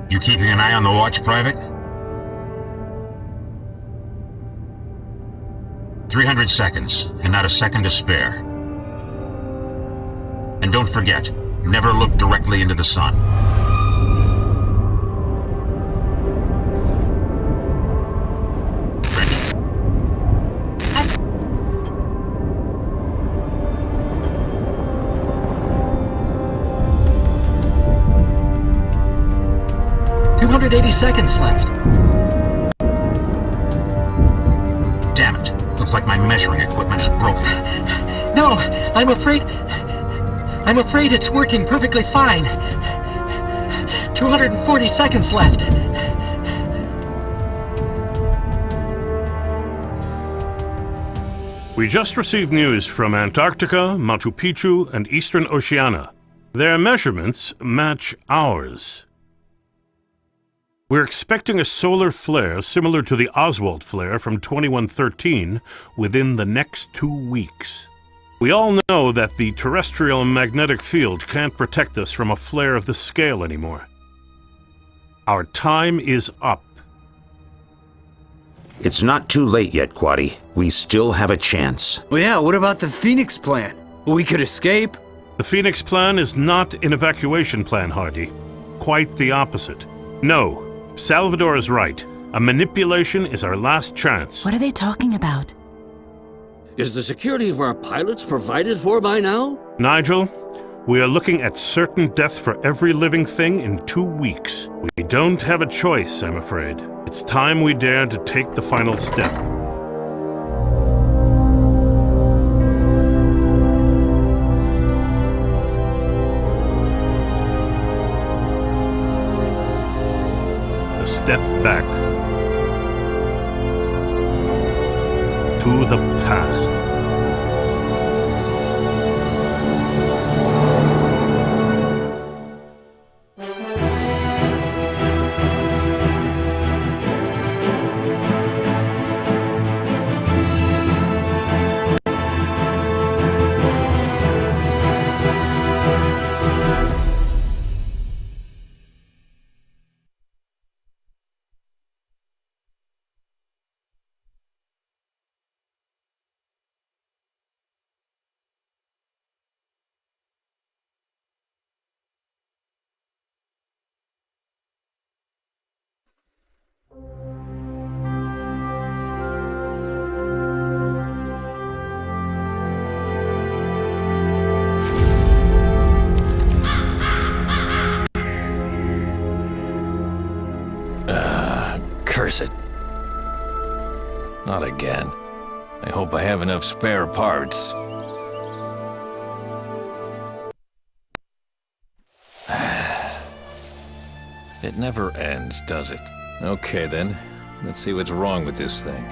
You keeping an eye on the watch, Private? 300 seconds, and not a second to spare. And don't forget, never look directly into the sun. Ready. 280 seconds left. Damn it. Looks like my measuring equipment is broken. No, I'm afraid it's working perfectly fine. 240 seconds left. We just received news from Antarctica, Machu Picchu, and Eastern Oceania. Their measurements match ours. We're expecting a solar flare similar to the Oswald flare from 2113 within the next 2 weeks. We all know that the terrestrial magnetic field can't protect us from a flare of this scale anymore. Our time is up. It's not too late yet, Quaddy. We still have a chance. Well, yeah, what about the Phoenix plan? We could escape. The Phoenix plan is not an evacuation plan, Hardy. Quite the opposite. No, Salvador is right. A manipulation is our last chance. What are they talking about? Is the security of our pilots provided for by now? Nigel, we are looking at certain death for every living thing in 2 weeks. We don't have a choice, I'm afraid. It's time we dare to take the final step. A step back. To the past. Curse it. Not again. I hope I have enough spare parts. It never ends, does it? Okay then, let's see what's wrong with this thing.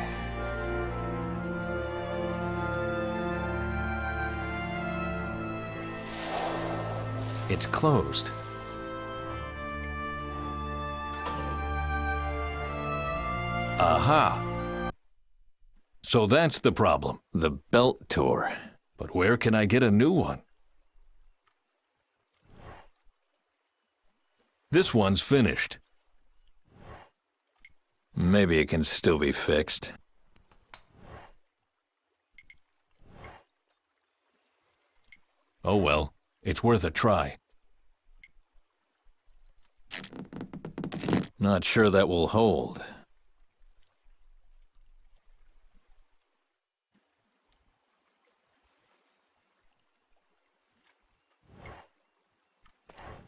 It's closed. Aha! So that's the problem, the belt tour. But where can I get a new one? This one's finished. Maybe it can still be fixed. Oh well, it's worth a try. Not sure that will hold.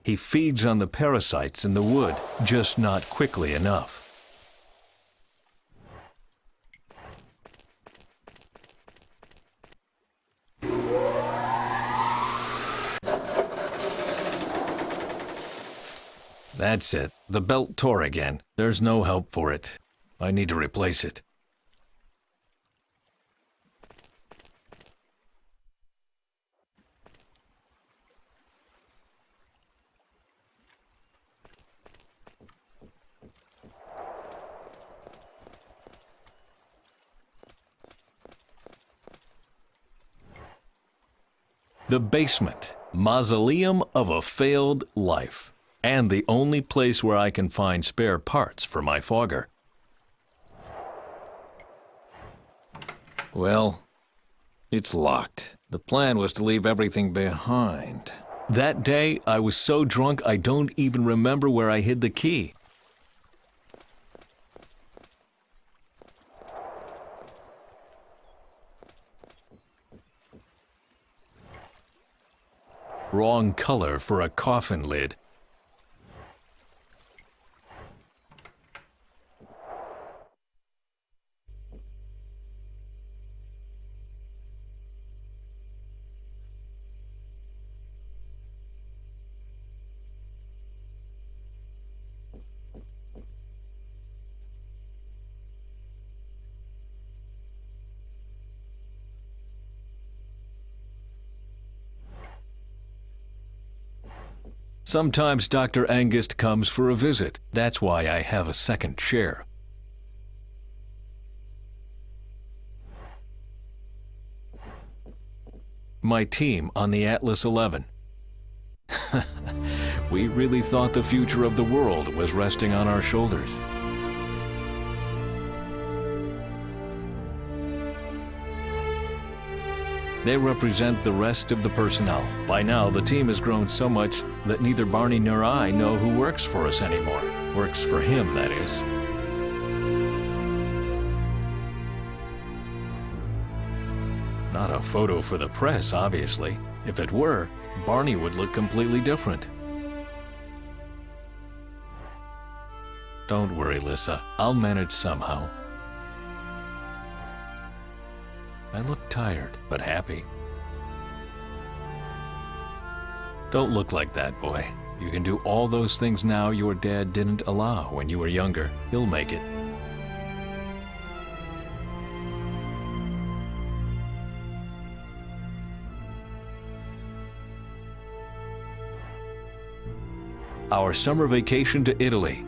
He feeds on the parasites in the wood, just not quickly enough. That's it. The belt tore again. There's no help for it. I need to replace it. The basement, mausoleum of a failed life. and the only place where I can find spare parts for my fogger. Well, it's locked. The plan was to leave everything behind. That day, I was so drunk I don't even remember where I hid the key. Wrong color for a coffin lid. Sometimes Dr. Angus comes for a visit. That's why I have a second chair. My team on the Atlas 11. We really thought the future of the world was resting on our shoulders. They represent the rest of the personnel. By now, the team has grown so much that neither Barney nor I know who works for us anymore. Works for him, that is. Not a photo for the press, obviously. If it were, Barney would look completely different. Don't worry, Lissa. I'll manage somehow. I look tired, but happy. Don't look like that, boy. You can do all those things now your dad didn't allow when you were younger. He'll make it. Our summer vacation to Italy.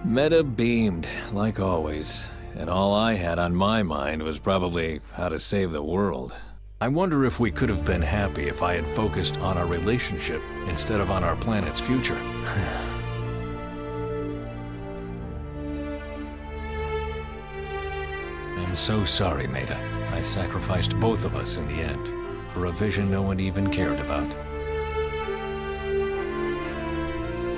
Meta beamed, like always. And all I had on my mind was probably how to save the world. I wonder if we could have been happy if I had focused on our relationship instead of on our planet's future. I'm so sorry, Meta. I sacrificed both of us in the end for a vision no one even cared about.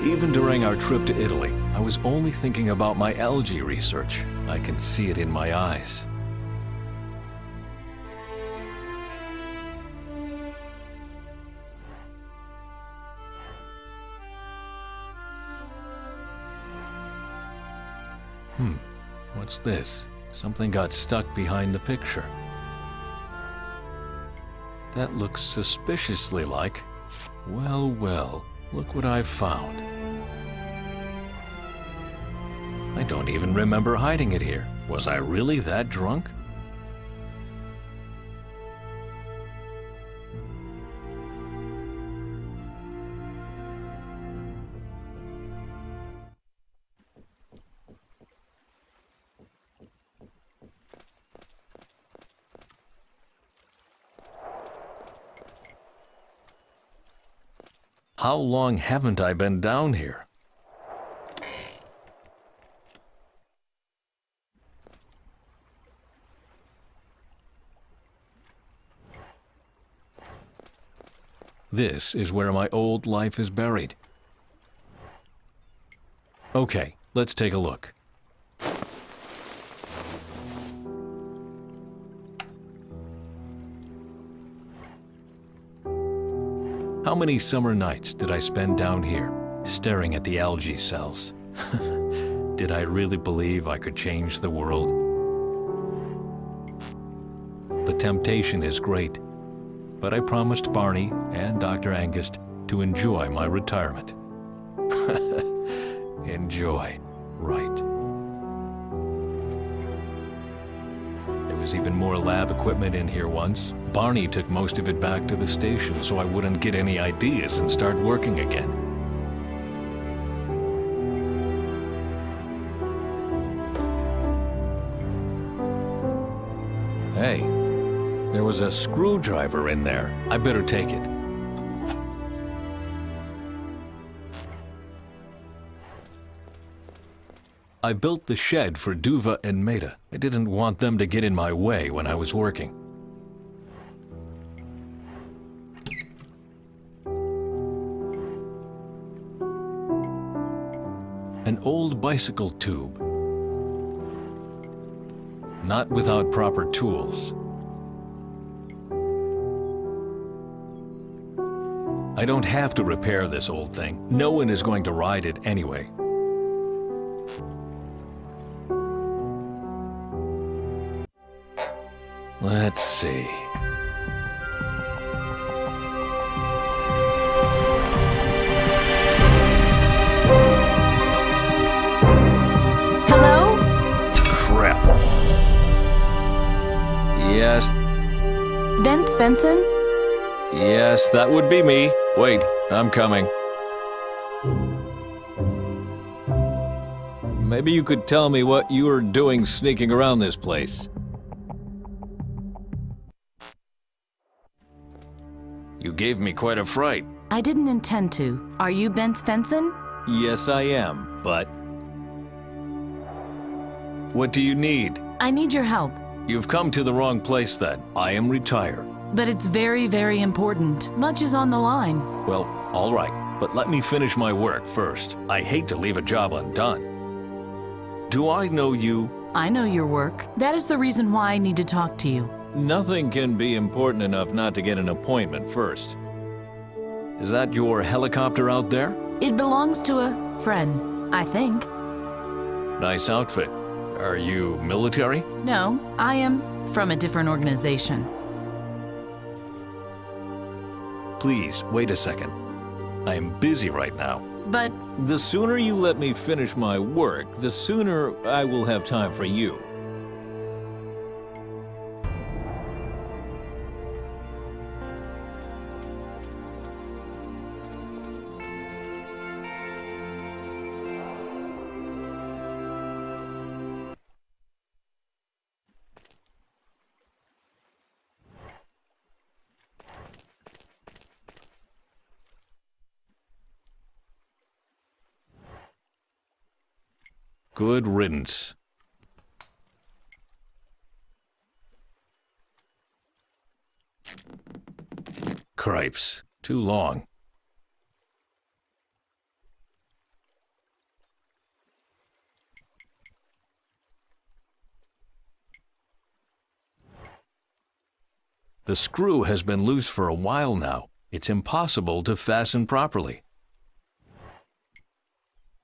Even during our trip to Italy, I was only thinking about my algae research. I can see it in my eyes. What's this? Something got stuck behind the picture. That looks suspiciously like... Well, well, look what I've found. I don't even remember hiding it here. Was I really that drunk? How long haven't I been down here? This is where my old life is buried. Okay, let's take a look. How many summer nights did I spend down here, staring at the algae cells? Did I really believe I could change the world? The temptation is great, but I promised Barney and Dr. Angus to enjoy my retirement. Enjoy, right. There was even more lab equipment in here once. Barney took most of it back to the station so I wouldn't get any ideas and start working again. Hey, there was a screwdriver in there. I better take it. I built the shed for Duva and Maida. I didn't want them to get in my way when I was working. An old bicycle tube. Not without proper tools. I don't have to repair this old thing. No one is going to ride it anyway. Let's see. Hello? Crap. Yes, Ben Svensson? yes, that would be me. Wait, I'm coming. Maybe you could tell me what you were doing sneaking around this place. You gave me quite a fright. I didn't intend to. Are you Ben Svensson? Yes, I am, but... What do you need? I need your help. You've come to the wrong place then. I am retired. But it's very, very important. Much is on the line. Well, all right, but let me finish my work first. I hate to leave a job undone. Do I know you? I know your work. That is the reason why I need to talk to you. Nothing can be important enough not to get an appointment first. Is that your helicopter out there? It belongs to a friend, I think. Nice outfit. Are you military? No, I am from a different organization. Please, wait a second. I am busy right now. But The sooner you let me finish my work, the sooner I will have time for you. Good riddance. Cripes. Too long. The screw has been loose for a while now. It's impossible to fasten properly.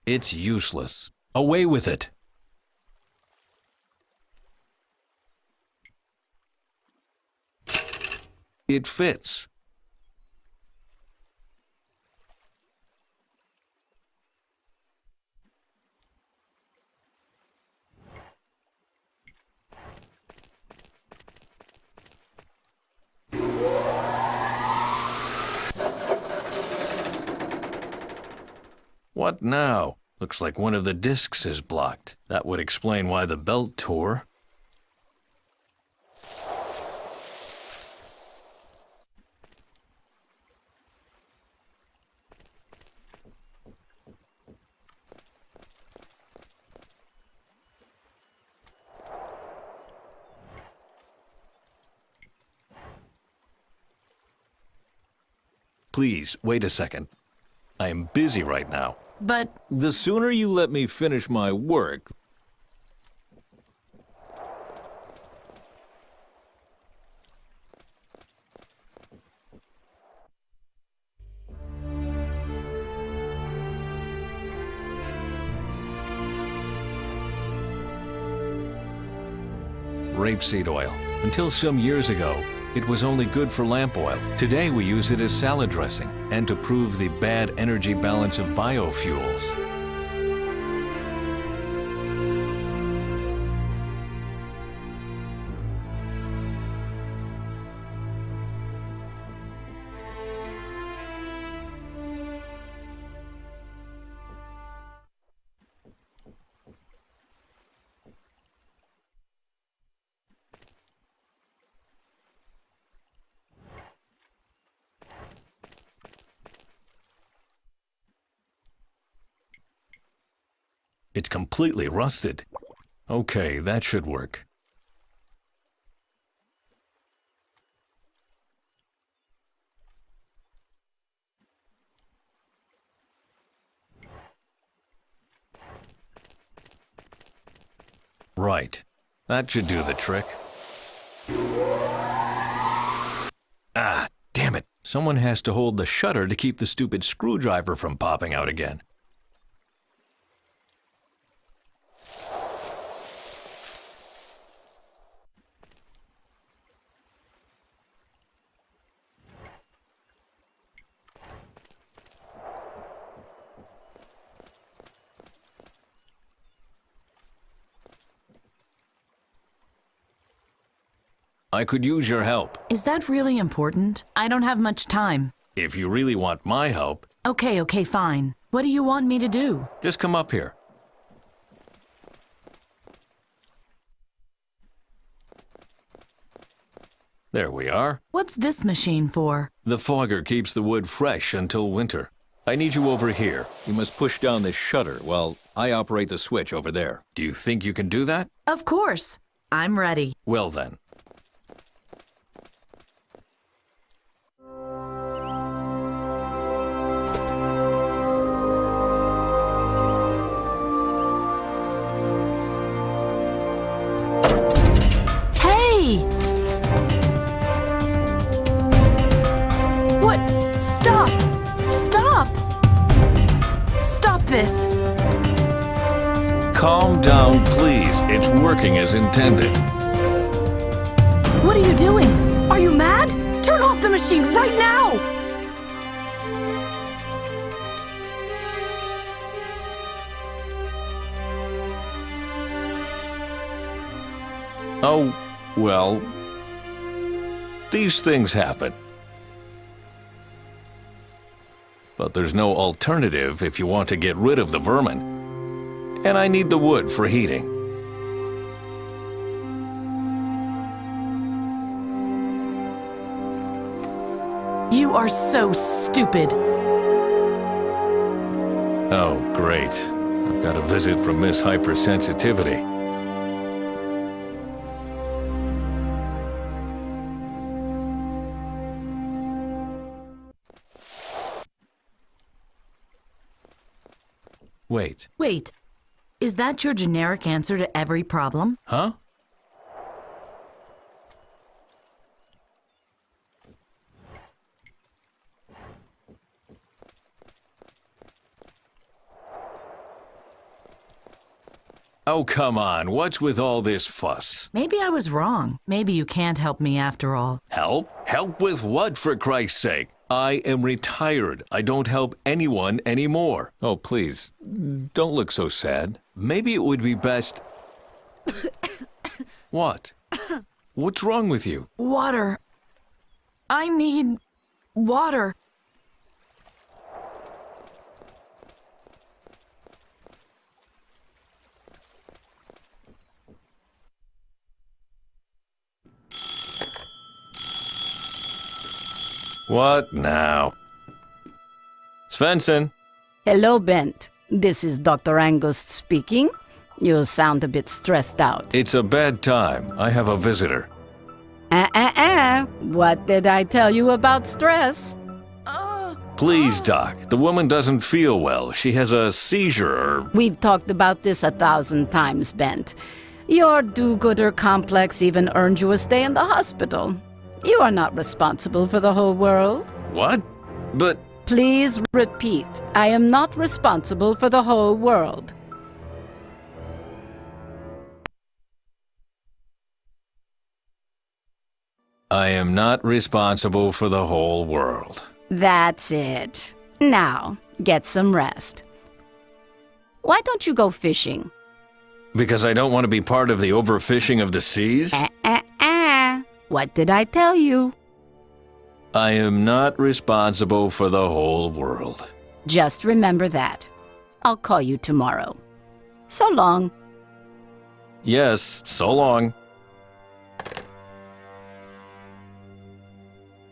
It's useless. Away with it. It fits. What now? Looks like one of the discs is blocked. That would explain why the belt tore. Please, wait a second. I am busy right now. But The sooner you let me finish my work, rapeseed oil. Until some years ago, it was only good for lamp oil. Today we use it as salad dressing and to prove the bad energy balance of biofuels. completely rusted. Okay, that should work. Right. That should do the trick. Ah, damn it. Someone has to hold the shutter to keep the stupid screwdriver from popping out again. I could use your help. Is that really important? I don't have much time. If you really want my help, Okay, fine. What do you want me to do? just come up here. There we are. What's this machine for? The fogger keeps the wood fresh until winter. I need you over here. You must push down this shutter while I operate the switch over there. Do you think you can do that? Of course. I'm ready. Well then. Hey! What? Stop! Stop! Stop this! Calm down, please. It's working as intended. What are you doing? Are you mad? Turn off the machine right now! Oh, well, these things happen. But there's no alternative if you want to get rid of the vermin. And I need the wood for heating. You are so stupid. Oh, great. I've got a visit from Miss Hypersensitivity. Wait, is that your generic answer to every problem? Huh? Oh, come on. What's with all this fuss? Maybe I was wrong. Maybe you can't help me after all. Help? Help with what, for Christ's sake? I am retired. I don't help anyone anymore. Oh, please, don't look so sad. Maybe it would be best... What? What's wrong with you? Water. I need water. What now? Svensson? Hello, Bent. This is Dr. Angus speaking. You sound a bit stressed out. It's a bad time. I have a visitor. What did I tell you about stress? Please, Doc. The woman doesn't feel well. She has a seizure or... We've talked about this 1,000 times, Bent. Your do-gooder complex even earned you a stay in the hospital. You are not responsible for the whole world. What? But... Please repeat. I am not responsible for the whole world. I am not responsible for the whole world. That's it. Now, get some rest. Why don't you go fishing? Because I don't want to be part of the overfishing of the seas? What did I tell you? I am not responsible for the whole world. Just remember that. I'll call you tomorrow. So long. Yes, so long.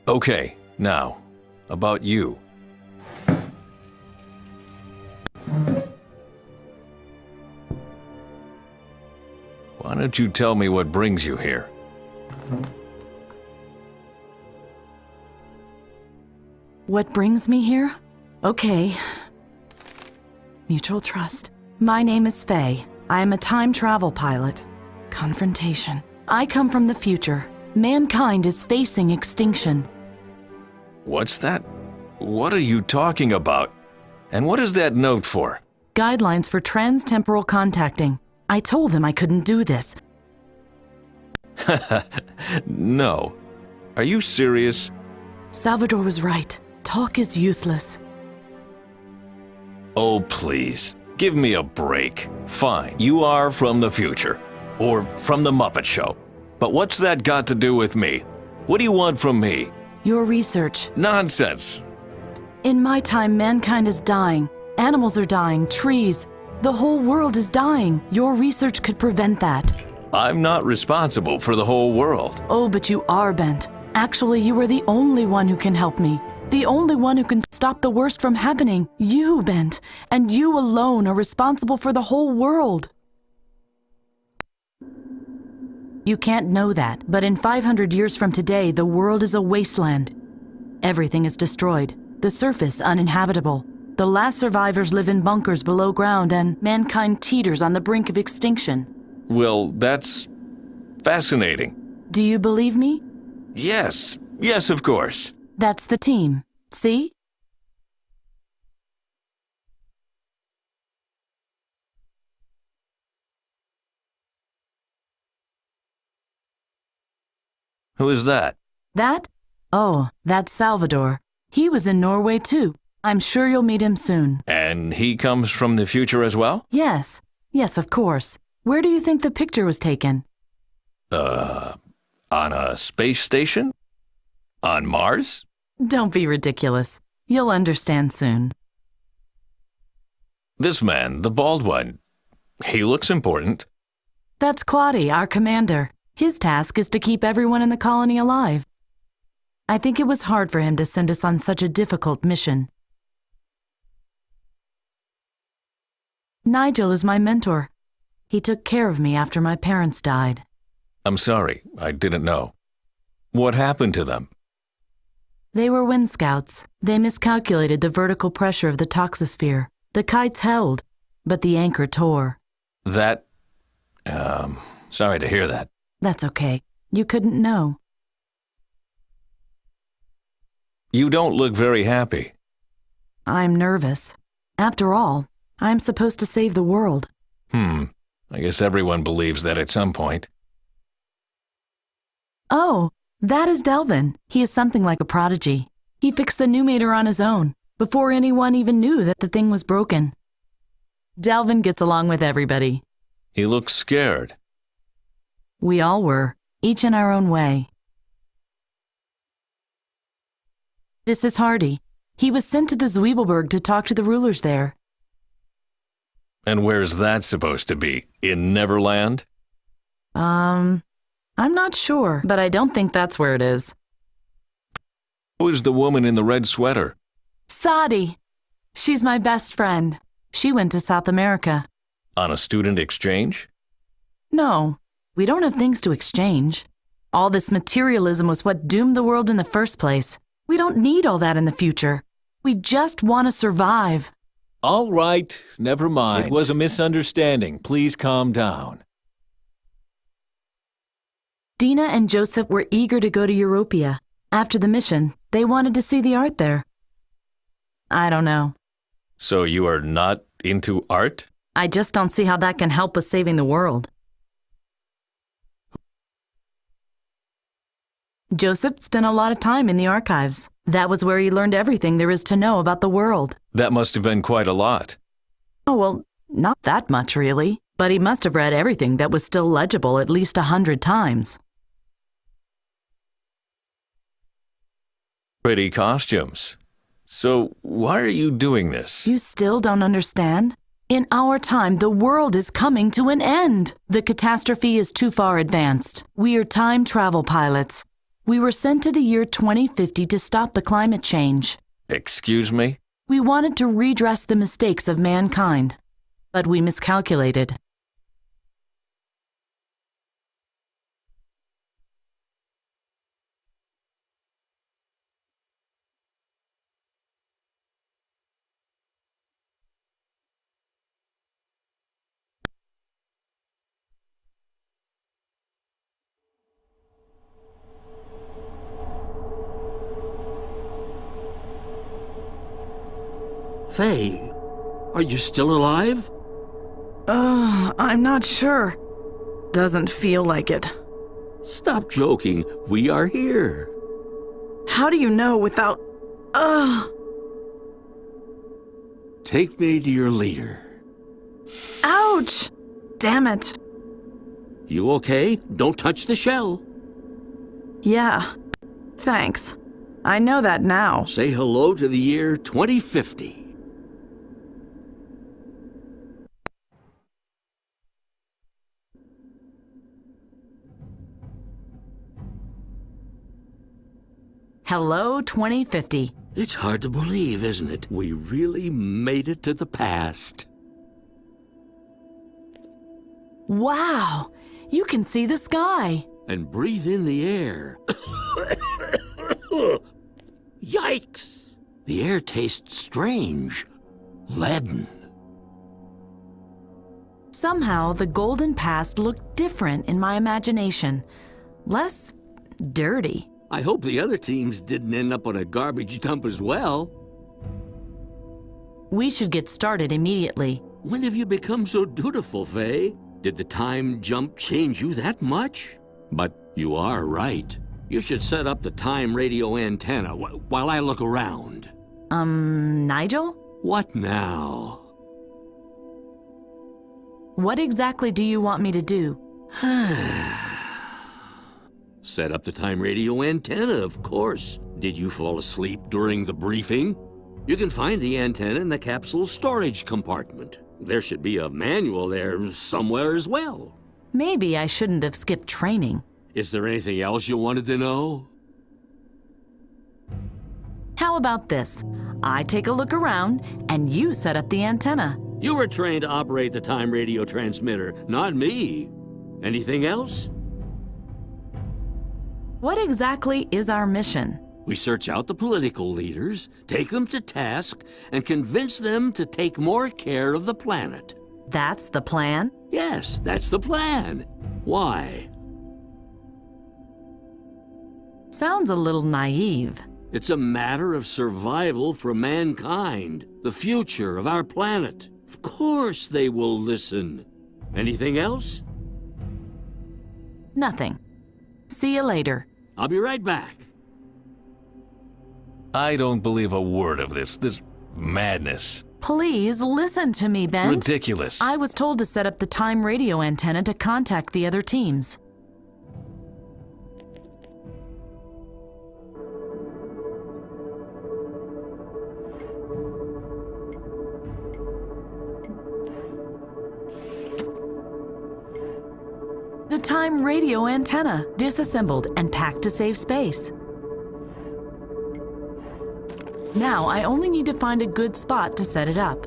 Okay, now, about you. don't you tell me what brings you here? What brings me here? Okay. Mutual trust. My name is Faye. I am a time travel pilot. Confrontation. I come from the future. Mankind is facing extinction. What's that? What are you talking about? And what is that note for? Guidelines for trans-temporal contacting. I told them I couldn't do this. No. Are you serious? Salvador was right. Talk is useless. Oh, please. Give me a break. Fine, you are from the future. Or from the Muppet Show. But what's that got to do with me? What do you want from me? Your research. Nonsense. In my time, mankind is dying. Animals are dying, trees. The whole world is dying. Your research could prevent that. I'm not responsible for the whole world. Oh, but you are, Bent. Actually, you are the only one who can help me. The only one who can stop the worst from happening. You, Bent. And you alone are responsible for the whole world. You can't know that, but in 500 years from today, the world is a wasteland. Everything is destroyed. The surface uninhabitable. The last survivors live in bunkers below ground, and mankind teeters on the brink of extinction. Well, that's fascinating. Do you believe me? Yes. Yes, of course. That's the team. See? Who is that? That? Oh, that's Salvador. He was in Norway too. I'm sure you'll meet him soon. And he comes from the future as well? Yes. Yes, of course. Where do you think the picture was taken? On a space station? On Mars? Don't be ridiculous. You'll understand soon. This man, the bald one, he looks important. That's Quaddy, our commander. His task is to keep everyone in the colony alive. I think it was hard for him to send us on such a difficult mission. Nigel is my mentor. He took care of me after my parents died. I'm sorry, I didn't know. What happened to them? They were wind scouts. They miscalculated the vertical pressure of the toxosphere. The kites held, but the anchor tore. That... sorry to hear that. That's okay. You couldn't know. You don't look very happy. I'm nervous. After all, I'm supposed to save the world. I guess everyone believes that at some point. Oh, that is Delvin. He is something like a prodigy. He fixed the numator on his own, before anyone even knew that the thing was broken. Delvin gets along with everybody. He looks scared. We all were, each in our own way. This is Hardy. He was sent to the Zwiebelberg to talk to the rulers there. And where's that supposed to be? In Neverland? I'm not sure, but I don't think that's where it is. Who's the woman in the red sweater? Sadi. She's my best friend. She went to South America. On a student exchange? No, we don't have things to exchange. All this materialism was what doomed the world in the first place. We don't need all that in the future. We just want to survive. All right, never mind. It was a misunderstanding. Please calm down. Dina and Joseph were eager to go to Europia. After the mission, they wanted to see the art there. I don't know. So you are not into art? I just don't see how that can help us saving the world. Joseph spent a lot of time in the archives. That was where he learned everything there is to know about the world. That must have been quite a lot. Oh, well, not that much, really. But he must have read everything that was still legible at least 100 times. Pretty costumes. So why are you doing this? You still don't understand? In our time, the world is coming to an end. The catastrophe is too far advanced. We are time travel pilots. We were sent to the year 2050 to stop the climate change. Excuse me? We wanted to redress the mistakes of mankind, but we miscalculated. Faye, are you still alive? I'm not sure. Doesn't feel like it. Stop joking. We are here. How do you know without... Take me to your leader. Ouch! Damn it. You okay? Don't touch the shell. Yeah. Thanks. I know that now. Say hello to the year 2050. Hello, 2050. It's hard to believe, isn't it? We really made it to the past. Wow! You can see the sky. And breathe in the air. Yikes! The air tastes strange. Leaden. Somehow, the golden past looked different in my imagination. Less dirty. I hope the other teams didn't end up on a garbage dump as well. We should get started immediately. When have you become so dutiful, Faye? Did the time jump change you that much? But you are right. You should set up the time radio antenna while I look around. Nigel? What now? What exactly do you want me to do? Set up the time radio antenna, of course. Did you fall asleep during the briefing? You can find the antenna in the capsule's storage compartment. There should be a manual there somewhere as well. Maybe I shouldn't have skipped training. Is there anything else you wanted to know? How about this? I take a look around, and you set up the antenna. You were trained to operate the time radio transmitter, not me. Anything else? What exactly is our mission? We search out the political leaders, take them to task, and convince them to take more care of the planet. That's the plan? Yes, that's the plan. Why? Sounds a little naive. It's a matter of survival for mankind, the future of our planet. Of course they will listen. Anything else? Nothing. See you later. I'll be right back. I don't believe a word of this madness. Please listen to me, Ben. Ridiculous. I was told to set up the time radio antenna to contact the other teams. The time radio antenna, disassembled and packed to save space. Now I only need to find a good spot to set it up.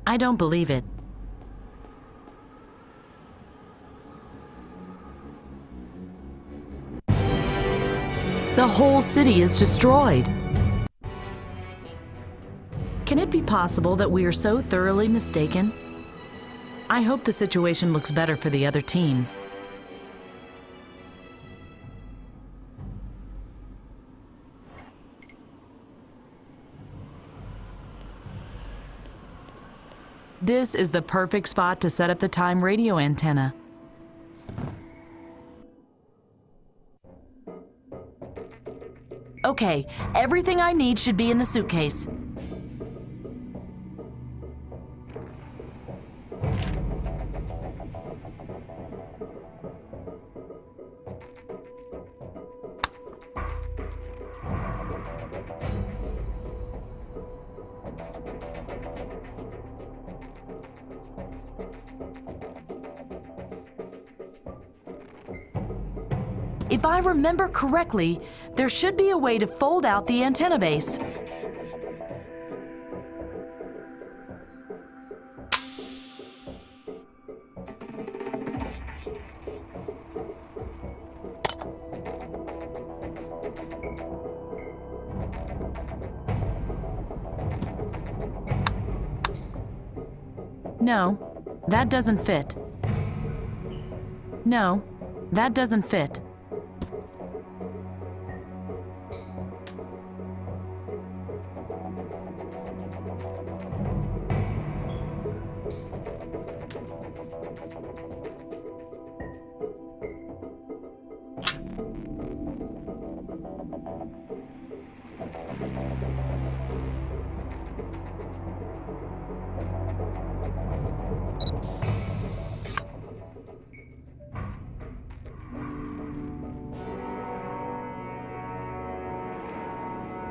I don't believe it. The whole city is destroyed. Can it be possible that we are so thoroughly mistaken? I hope the situation looks better for the other teams. This is the perfect spot to set up the time radio antenna. Okay, everything I need should be in the suitcase. If I remember correctly, there should be a way to fold out the antenna base. No, that doesn't fit. No, that doesn't fit.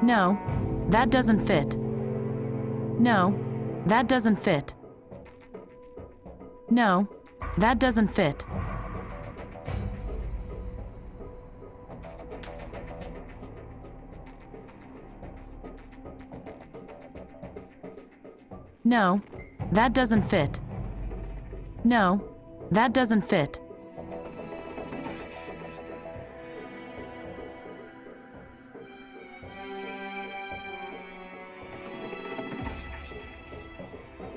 No, that doesn't fit. No, that doesn't fit. No, that doesn't fit. No, that doesn't fit. No, that doesn't fit.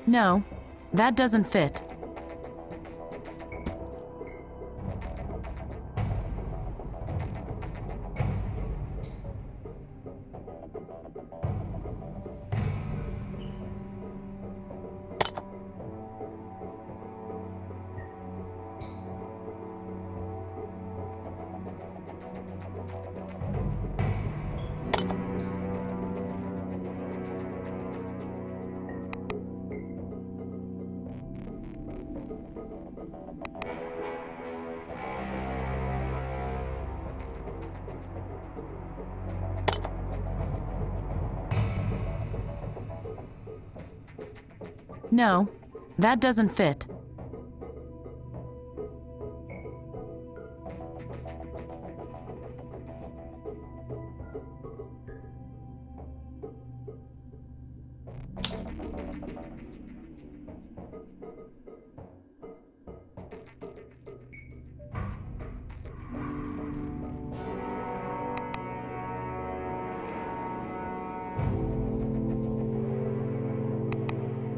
No, that doesn't fit. No, that doesn't fit.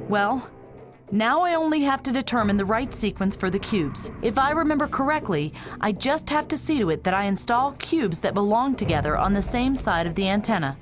Well, now I only have to determine the right sequence for the cubes. If I remember correctly, I just have to see to it that I install cubes that belong together on the same side of the antenna.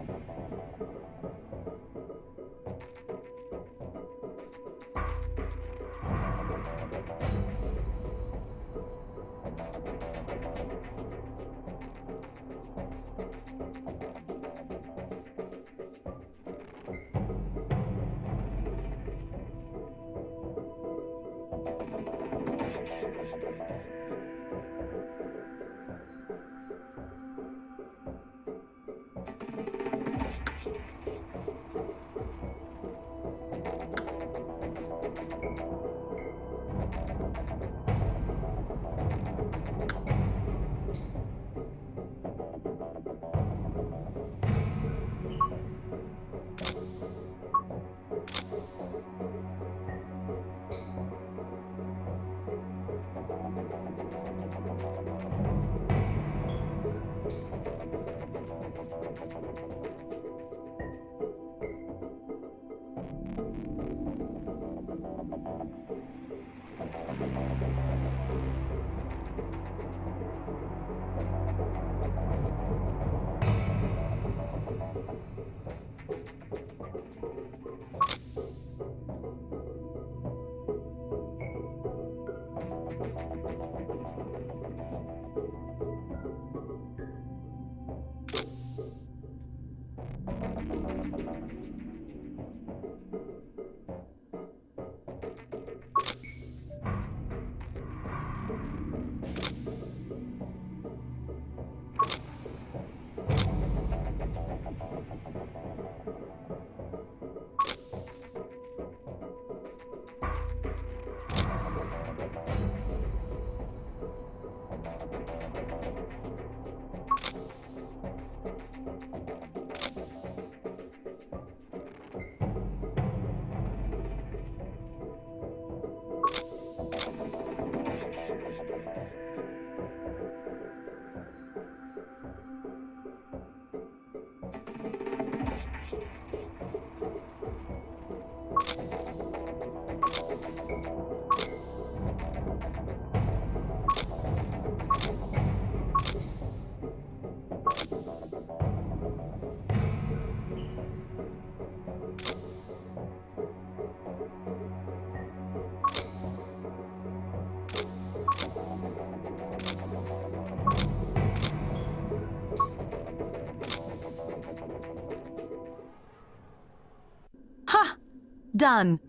Done.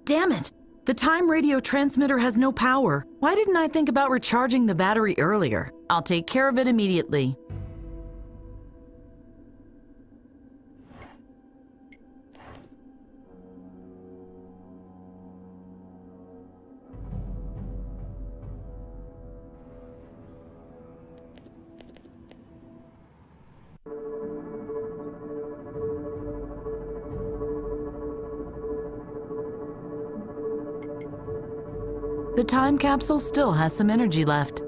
Damn it! The time radio transmitter has no power. Why didn't I think about recharging the battery earlier? I'll take care of it immediately. The time capsule still has some energy left.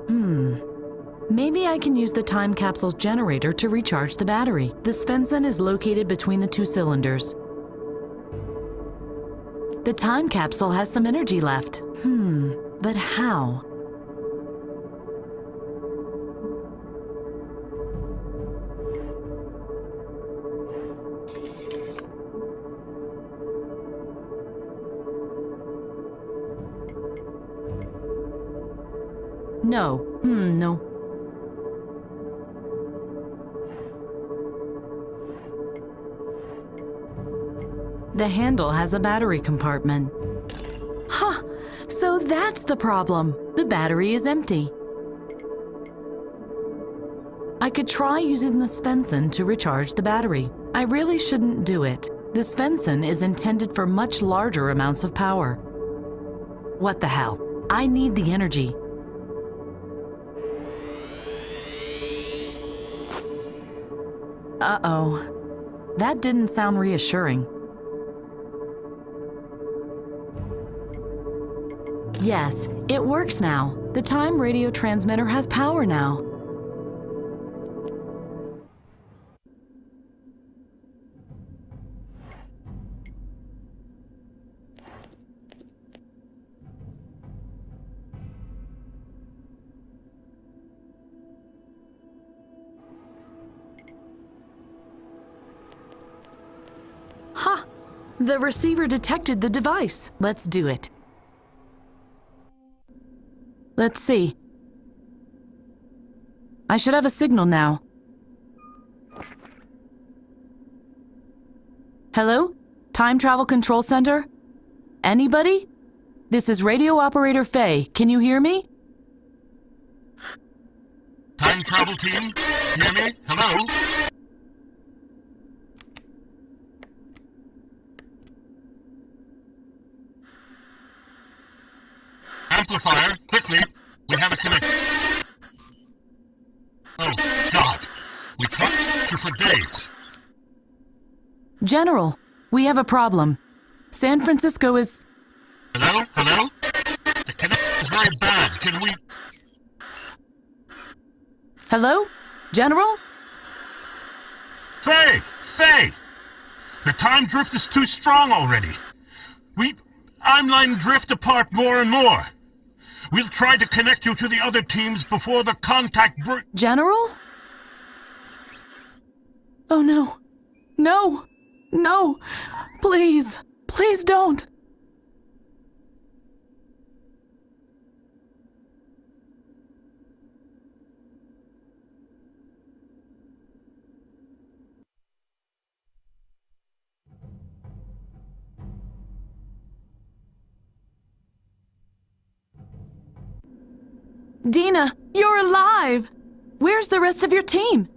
Maybe I can use the time capsule's generator to recharge the battery. The Svensson is located between the two cylinders. The time capsule has some energy left. But how? No. No. The handle has a battery compartment. Huh! So that's the problem. The battery is empty. I could try using the Svensson to recharge the battery. I really shouldn't do it. The Svensson is intended for much larger amounts of power. What the hell? I need the energy. Uh-oh. That didn't sound reassuring. Yes, it works now. The time radio transmitter has power now. Ha! The receiver detected the device. Let's do it. Let's see. I should have a signal now. Hello? Time Travel Control Center? Anybody? This is radio operator Faye. Can you hear me? Time travel team? Hear me? Hello? Amplifier, quickly. We have a connection. Oh, God. We tried you for days. General, we have a problem. San Francisco is... Hello? Hello? The connection is very bad. Can we... Hello? General? Faye! Faye! The time drift is too strong already. Timeline drift apart more and more. We'll try to connect you to the other teams before the contact General? Oh no. No! No! Please! Please don't! Dina, you're alive! Where's the rest of your team?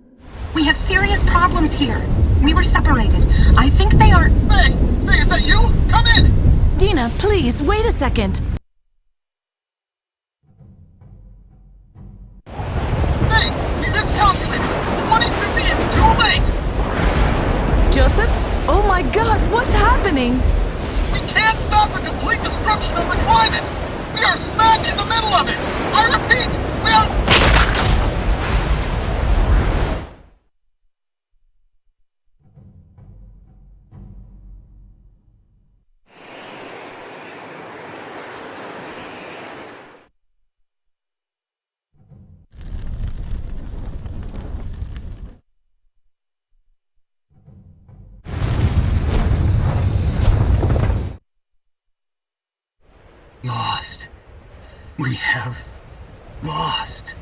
We have serious problems here. We were separated. I think they are... Faye! Faye, is that you? Come in! Dina, please, wait a second. Faye! We miscalculated! 2050 is too late! Joseph? Oh my god, what's happening? We can't stop the complete destruction of the climate! We are smack in the middle of it! I repeat, we are... Lost. We have lost.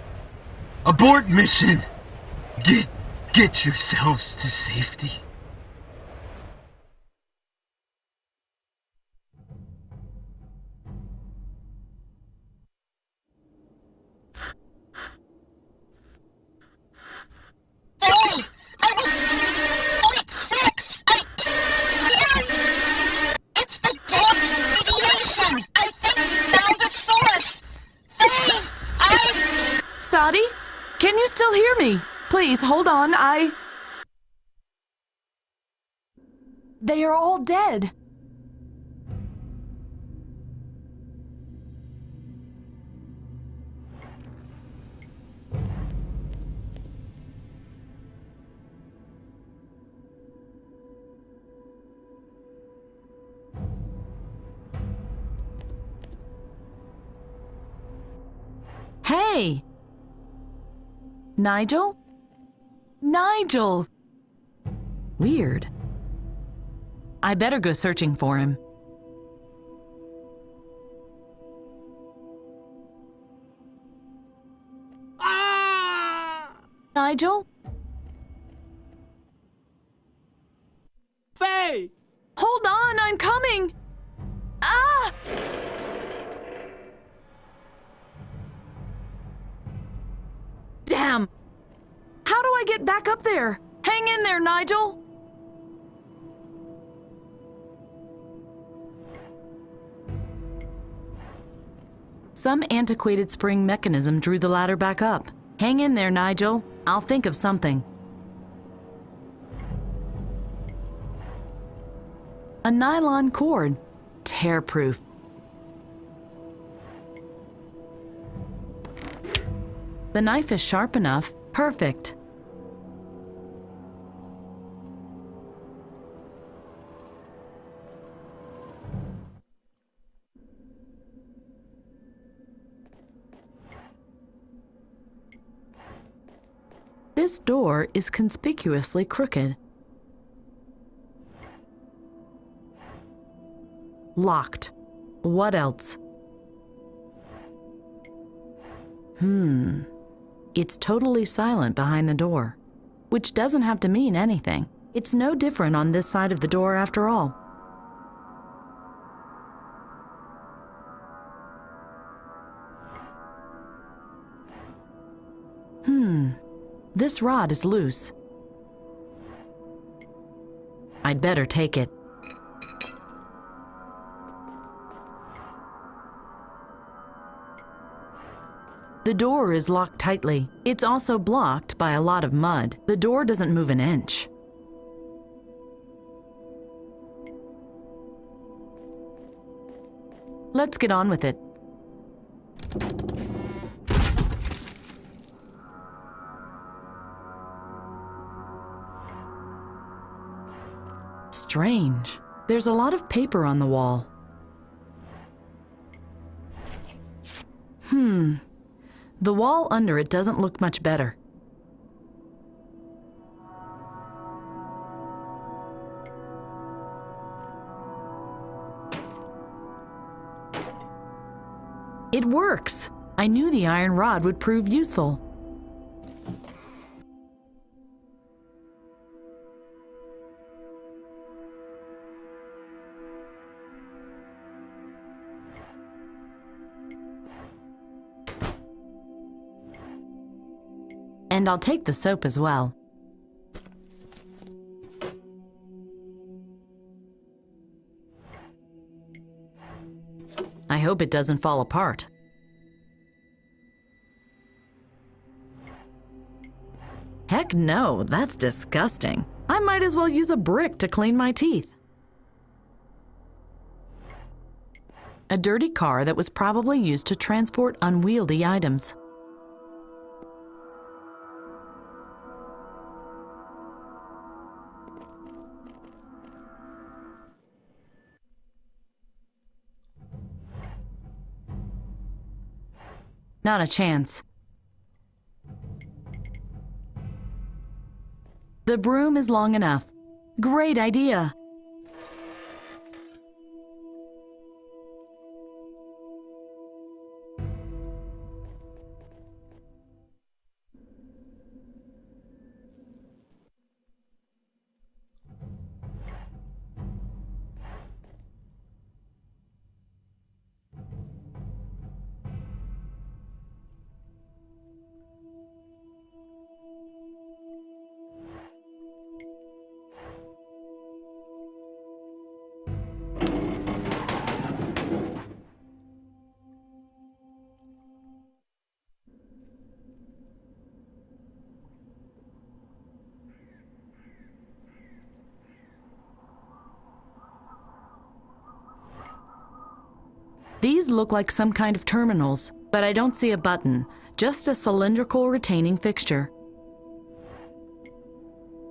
Abort mission. Get yourselves to safety. Hey! I was... Point 6! It's the damn radiation! I think we found the source! Hey! Sadi? Can you still hear me? Please, hold on, They are all dead. Hey! Nigel? Nigel! Weird. I better go searching for him. Nigel? Faye! Hold on, I'm coming! Ah! Damn! How do I get back up there? Hang in there, Nigel! Some antiquated spring mechanism drew the ladder back up. Hang in there, Nigel. I'll think of something. A nylon cord. Tear-proof. The knife is sharp enough. Perfect. This door is conspicuously crooked. Locked. What else? It's totally silent behind the door, which doesn't have to mean anything. It's no different on this side of the door after all. This rod is loose. I'd better take it. The door is locked tightly. It's also blocked by a lot of mud. The door doesn't move an inch. Let's get on with it. Strange. There's a lot of paper on the wall. The wall under it doesn't look much better. It works! I knew the iron rod would prove useful. And I'll take the soap as well. I hope it doesn't fall apart. Heck no, that's disgusting. I might as well use a brick to clean my teeth. A dirty car that was probably used to transport unwieldy items. Not a chance. The broom is long enough. Great idea. These look like some kind of terminals, but I don't see a button, just a cylindrical retaining fixture.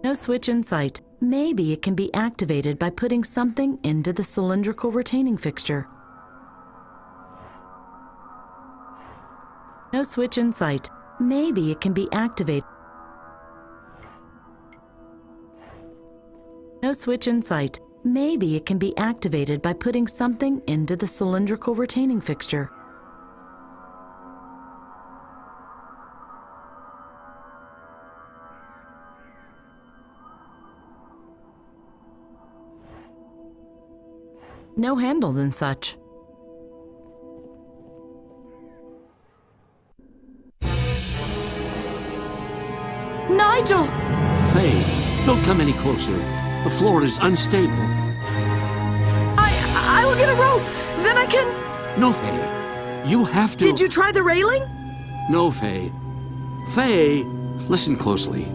No switch in sight. Maybe it can be activated by putting something into the cylindrical retaining fixture. No switch in sight. Maybe it can be activated. No switch in sight. Maybe it can be activated by putting something into the cylindrical retaining fixture. No handles and such. Nigel! Faye, don't come any closer. The floor is unstable. I will get a rope. Then I can... No, Faye. You have to... Did you try the railing? No, Faye. Faye, listen closely.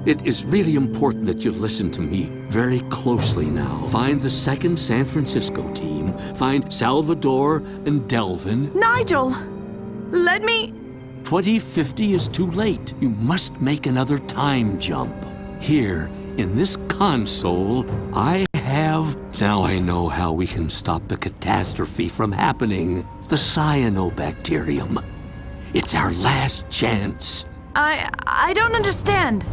It is really important that you listen to me very closely now. Find the second San Francisco team. Find Salvador and Delvin. Nigel! Let me... 2050 is too late. You must make another time jump. Here, in this console, I have... Now I know how we can stop the catastrophe from happening. The cyanobacterium. It's our last chance. I don't understand.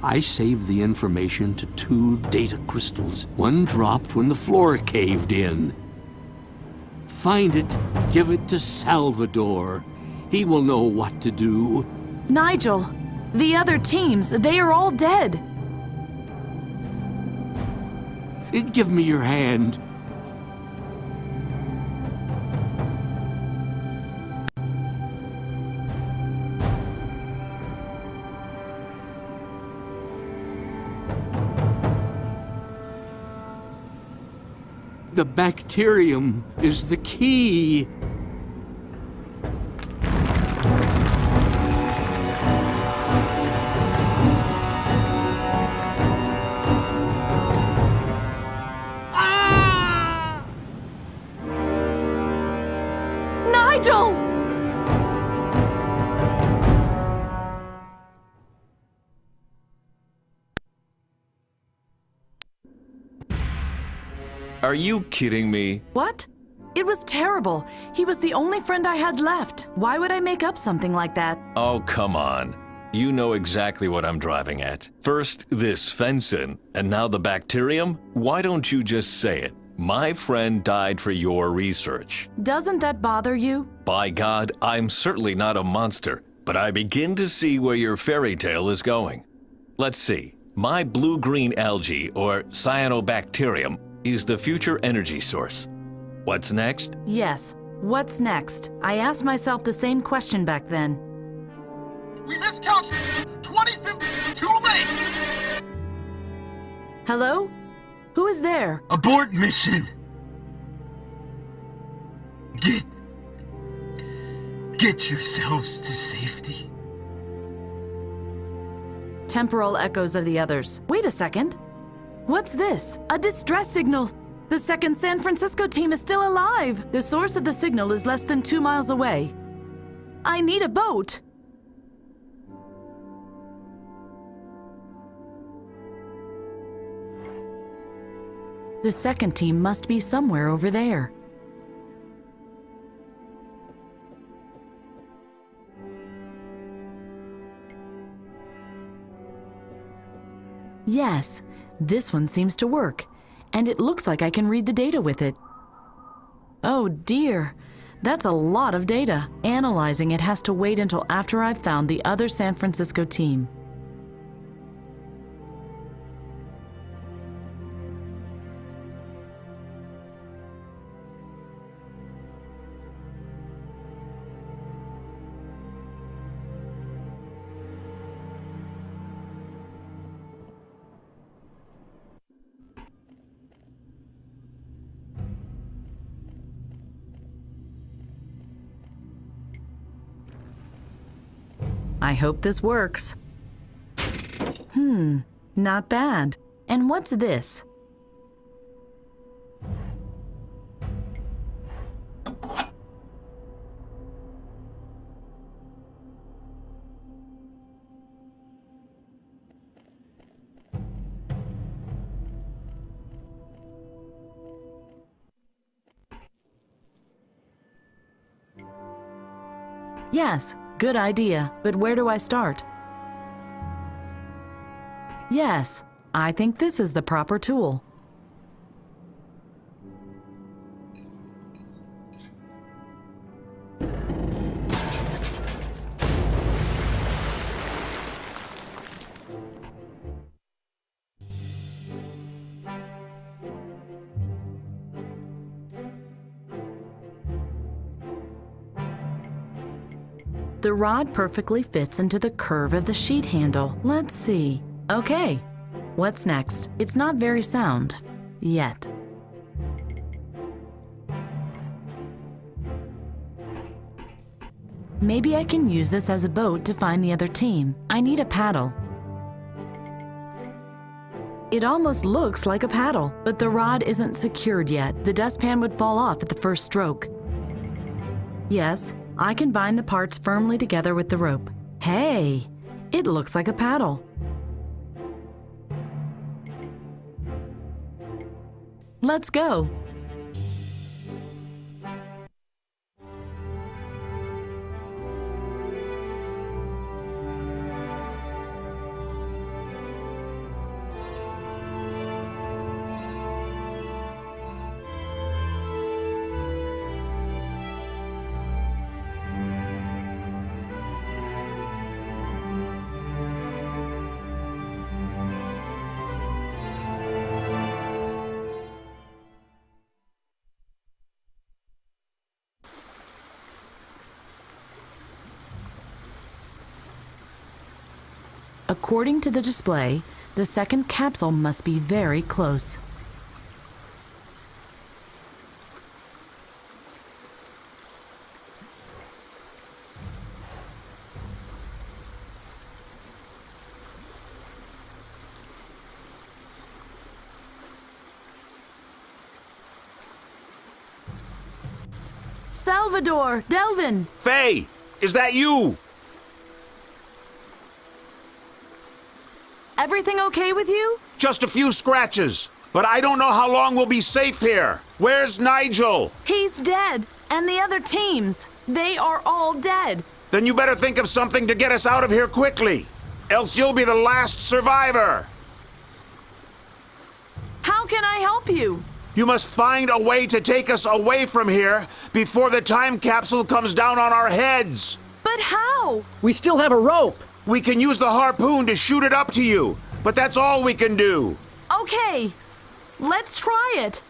I saved the information to 2 data crystals. One dropped when the floor caved in. Find it, give it to Salvador. He will know what to do. Nigel, the other teams, they are all dead. Give me your hand. The bacterium is the key. Nigel! Are you kidding me? What? It was terrible. He was the only friend I had left. Why would I make up something like that? Oh, come on. You know exactly what I'm driving at. First, this fencin', and now the bacterium? Why don't you just say it? My friend died for your research. Doesn't that bother you? By God, I'm certainly not a monster, but I begin to see where your fairy tale is going. Let's see. My blue-green algae, or cyanobacterium, is the future energy source. What's next? Yes. What's next? I asked myself the same question back then. We miscalculated. 2050 too late. Hello? Who is there? Abort mission! Get yourselves to safety. Temporal echoes of the others. Wait a second. What's this? A distress signal! The second San Francisco team is still alive! The source of the signal is less than 2 miles away. I need a boat! The second team must be somewhere over there. Yes, this one seems to work, and it looks like I can read the data with it. Oh dear, that's a lot of data. Analyzing it has to wait until after I've found the other San Francisco team. I hope this works. Not bad. And what's this? Yes, good idea, but where do I start? Yes, I think this is the proper tool. The rod perfectly fits into the curve of the sheet handle. Let's see. Okay, what's next? It's not very sound. Yet. Maybe I can use this as a boat to find the other team. I need a paddle. It almost looks like a paddle, but the rod isn't secured yet. The dustpan would fall off at the first stroke. Yes, I can bind the parts firmly together with the rope. Hey, it looks like a paddle. Let's go. According to the display, the second capsule must be very close. Salvador! Delvin! Faye, is that you? Everything okay with you? Just a few scratches, but I don't know how long we'll be safe here. Where's Nigel? He's dead, and the other teams. They are all dead. Then you better think of something to get us out of here quickly, else you'll be the last survivor. How can I help you? You must find a way to take us away from here before the time capsule comes down on our heads. But how? We still have a rope. We can use the harpoon to shoot it up to you, but that's all we can do. Okay, let's try it.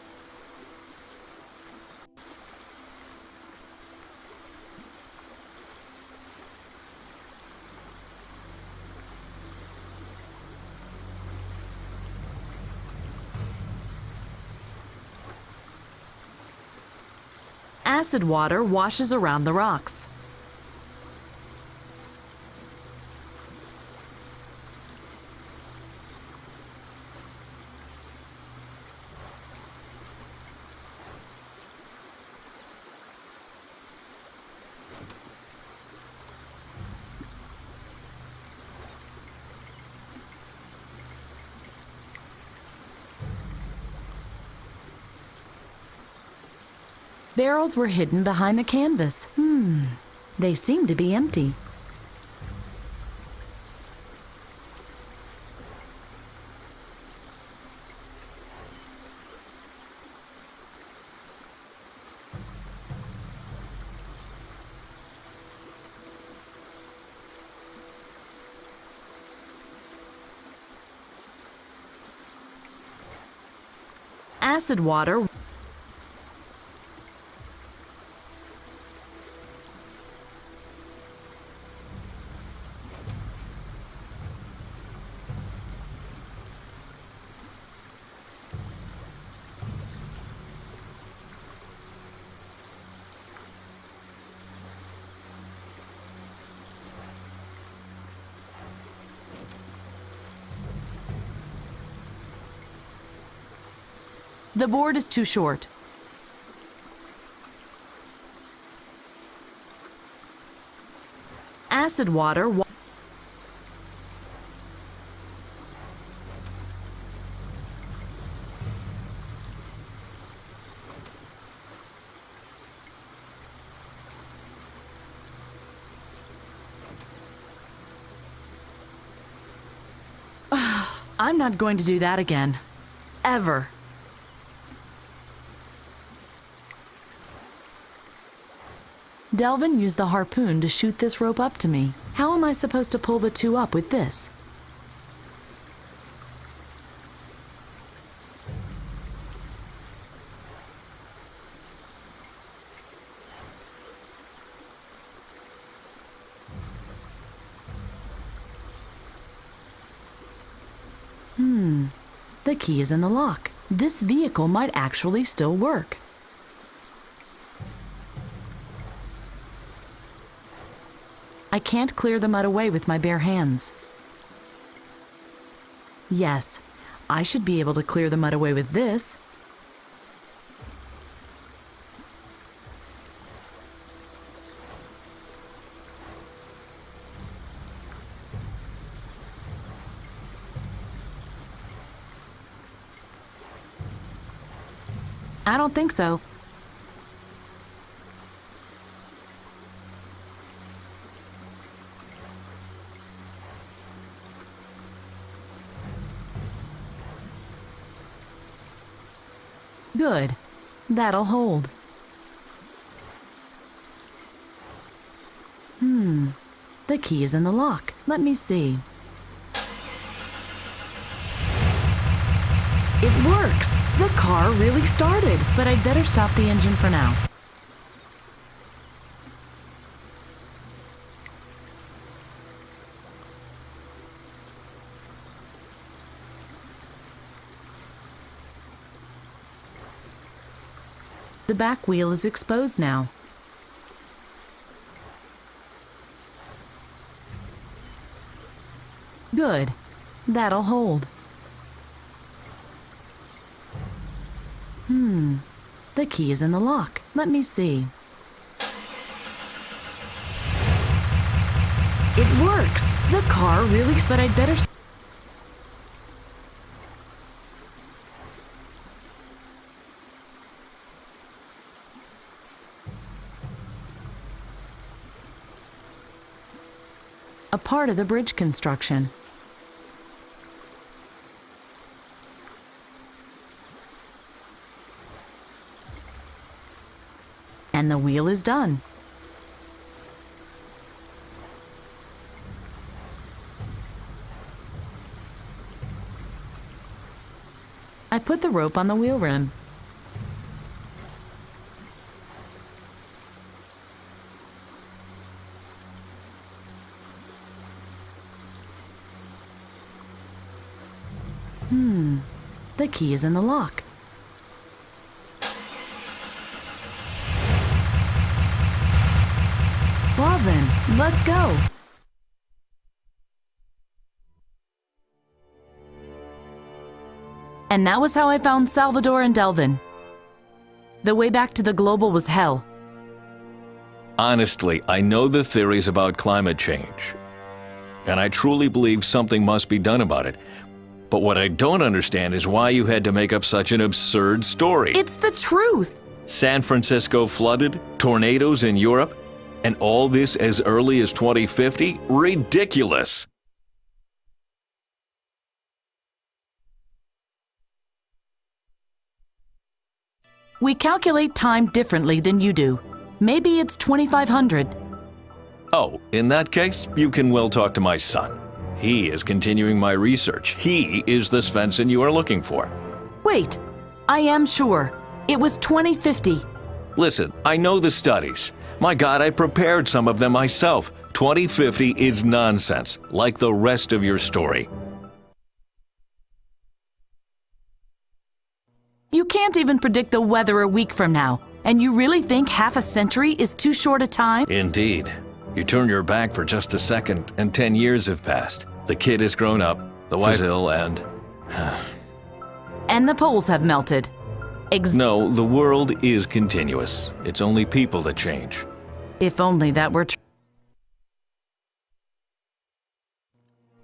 Acid water washes around the rocks. Barrels were hidden behind the canvas. They seem to be empty. Acid water. The board is too short. Acid water. I'm not going to do that again. Ever. Delvin used the harpoon to shoot this rope up to me. How am I supposed to pull the two up with this? The key is in the lock. This vehicle might actually still work. I can't clear the mud away with my bare hands. Yes, I should be able to clear the mud away with this. I don't think so. Good. That'll hold. The key is in the lock. Let me see. It works! The car really started, but I'd better stop the engine for now. The back wheel is exposed now. Good. That'll hold. The key is in the lock. Let me see. It works! The car really... But I'd better... A part of the bridge construction. And the wheel is done. I put the rope on the wheel rim. The key is in the lock. Well then, let's go. And that was how I found Salvador and Delvin. The way back to the global was hell. Honestly, I know the theories about climate change, and I truly believe something must be done about it. But what I don't understand is why you had to make up such an absurd story. It's the truth! San Francisco flooded, tornadoes in Europe, and all this as early as 2050? Ridiculous! We calculate time differently than you do. Maybe it's 2500. Oh, in that case, you can well talk to my son. He is continuing my research. He is the Svensson you are looking for. Wait, I am sure. It was 2050. Listen, I know the studies. My God, I prepared some of them myself. 2050 is nonsense, like the rest of your story. You can't even predict the weather a week from now, and you really think half a century is too short a time? Indeed. You turn your back for just a second, and 10 years have passed. The kid has grown up, the wife is ill, and... And the poles have melted. No, the world is continuous. It's only people that change. If only that were true.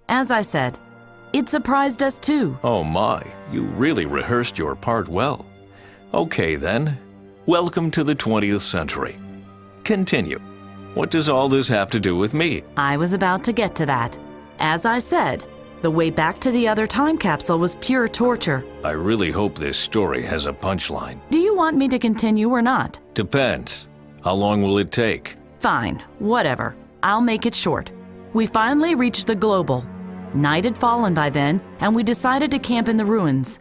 As I said, it surprised us too. Oh my, you really rehearsed your part well. Okay then, welcome to the 20th century. Continue. What does all this have to do with me? I was about to get to that. As I said, The way back to the other time capsule was pure torture. I really hope this story has a punchline. Do you want me to continue or not? Depends. How long will it take? Fine, whatever. I'll make it short. We finally reached the Global. Night had fallen by then, and we decided to camp in the ruins.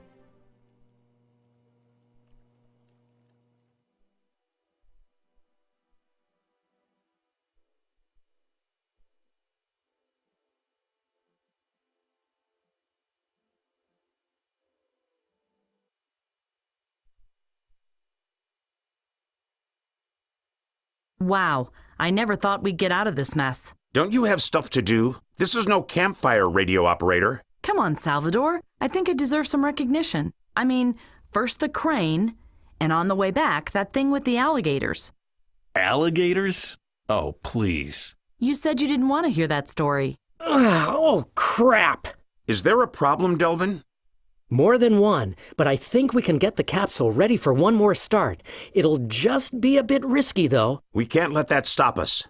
Wow, I never thought we'd get out of this mess. Don't you have stuff to do? This is no campfire, radio operator. Come on, Salvador. I think I deserve some recognition. I mean, first the crane, and on the way back, that thing with the alligators. Alligators? Oh, please. You said you didn't want to hear that story. Oh, crap! Is there a problem, Delvin? More than one, but I think we can get the capsule ready for one more start. It'll just be a bit risky, though. We can't let that stop us.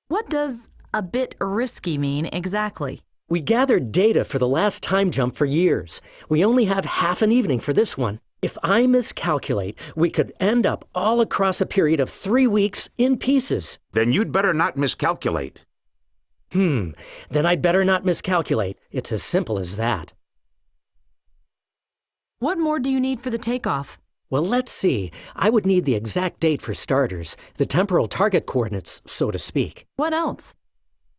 What does a bit risky mean exactly? We gathered data for the last time jump for years. We only have half an evening for this one. If I miscalculate, we could end up all across a period of 3 weeks in pieces. Then you'd better not miscalculate. Then I'd better not miscalculate. It's as simple as that. What more do you need for the takeoff? Well, let's see. I would need the exact date for starters, the temporal target coordinates, so to speak. What else?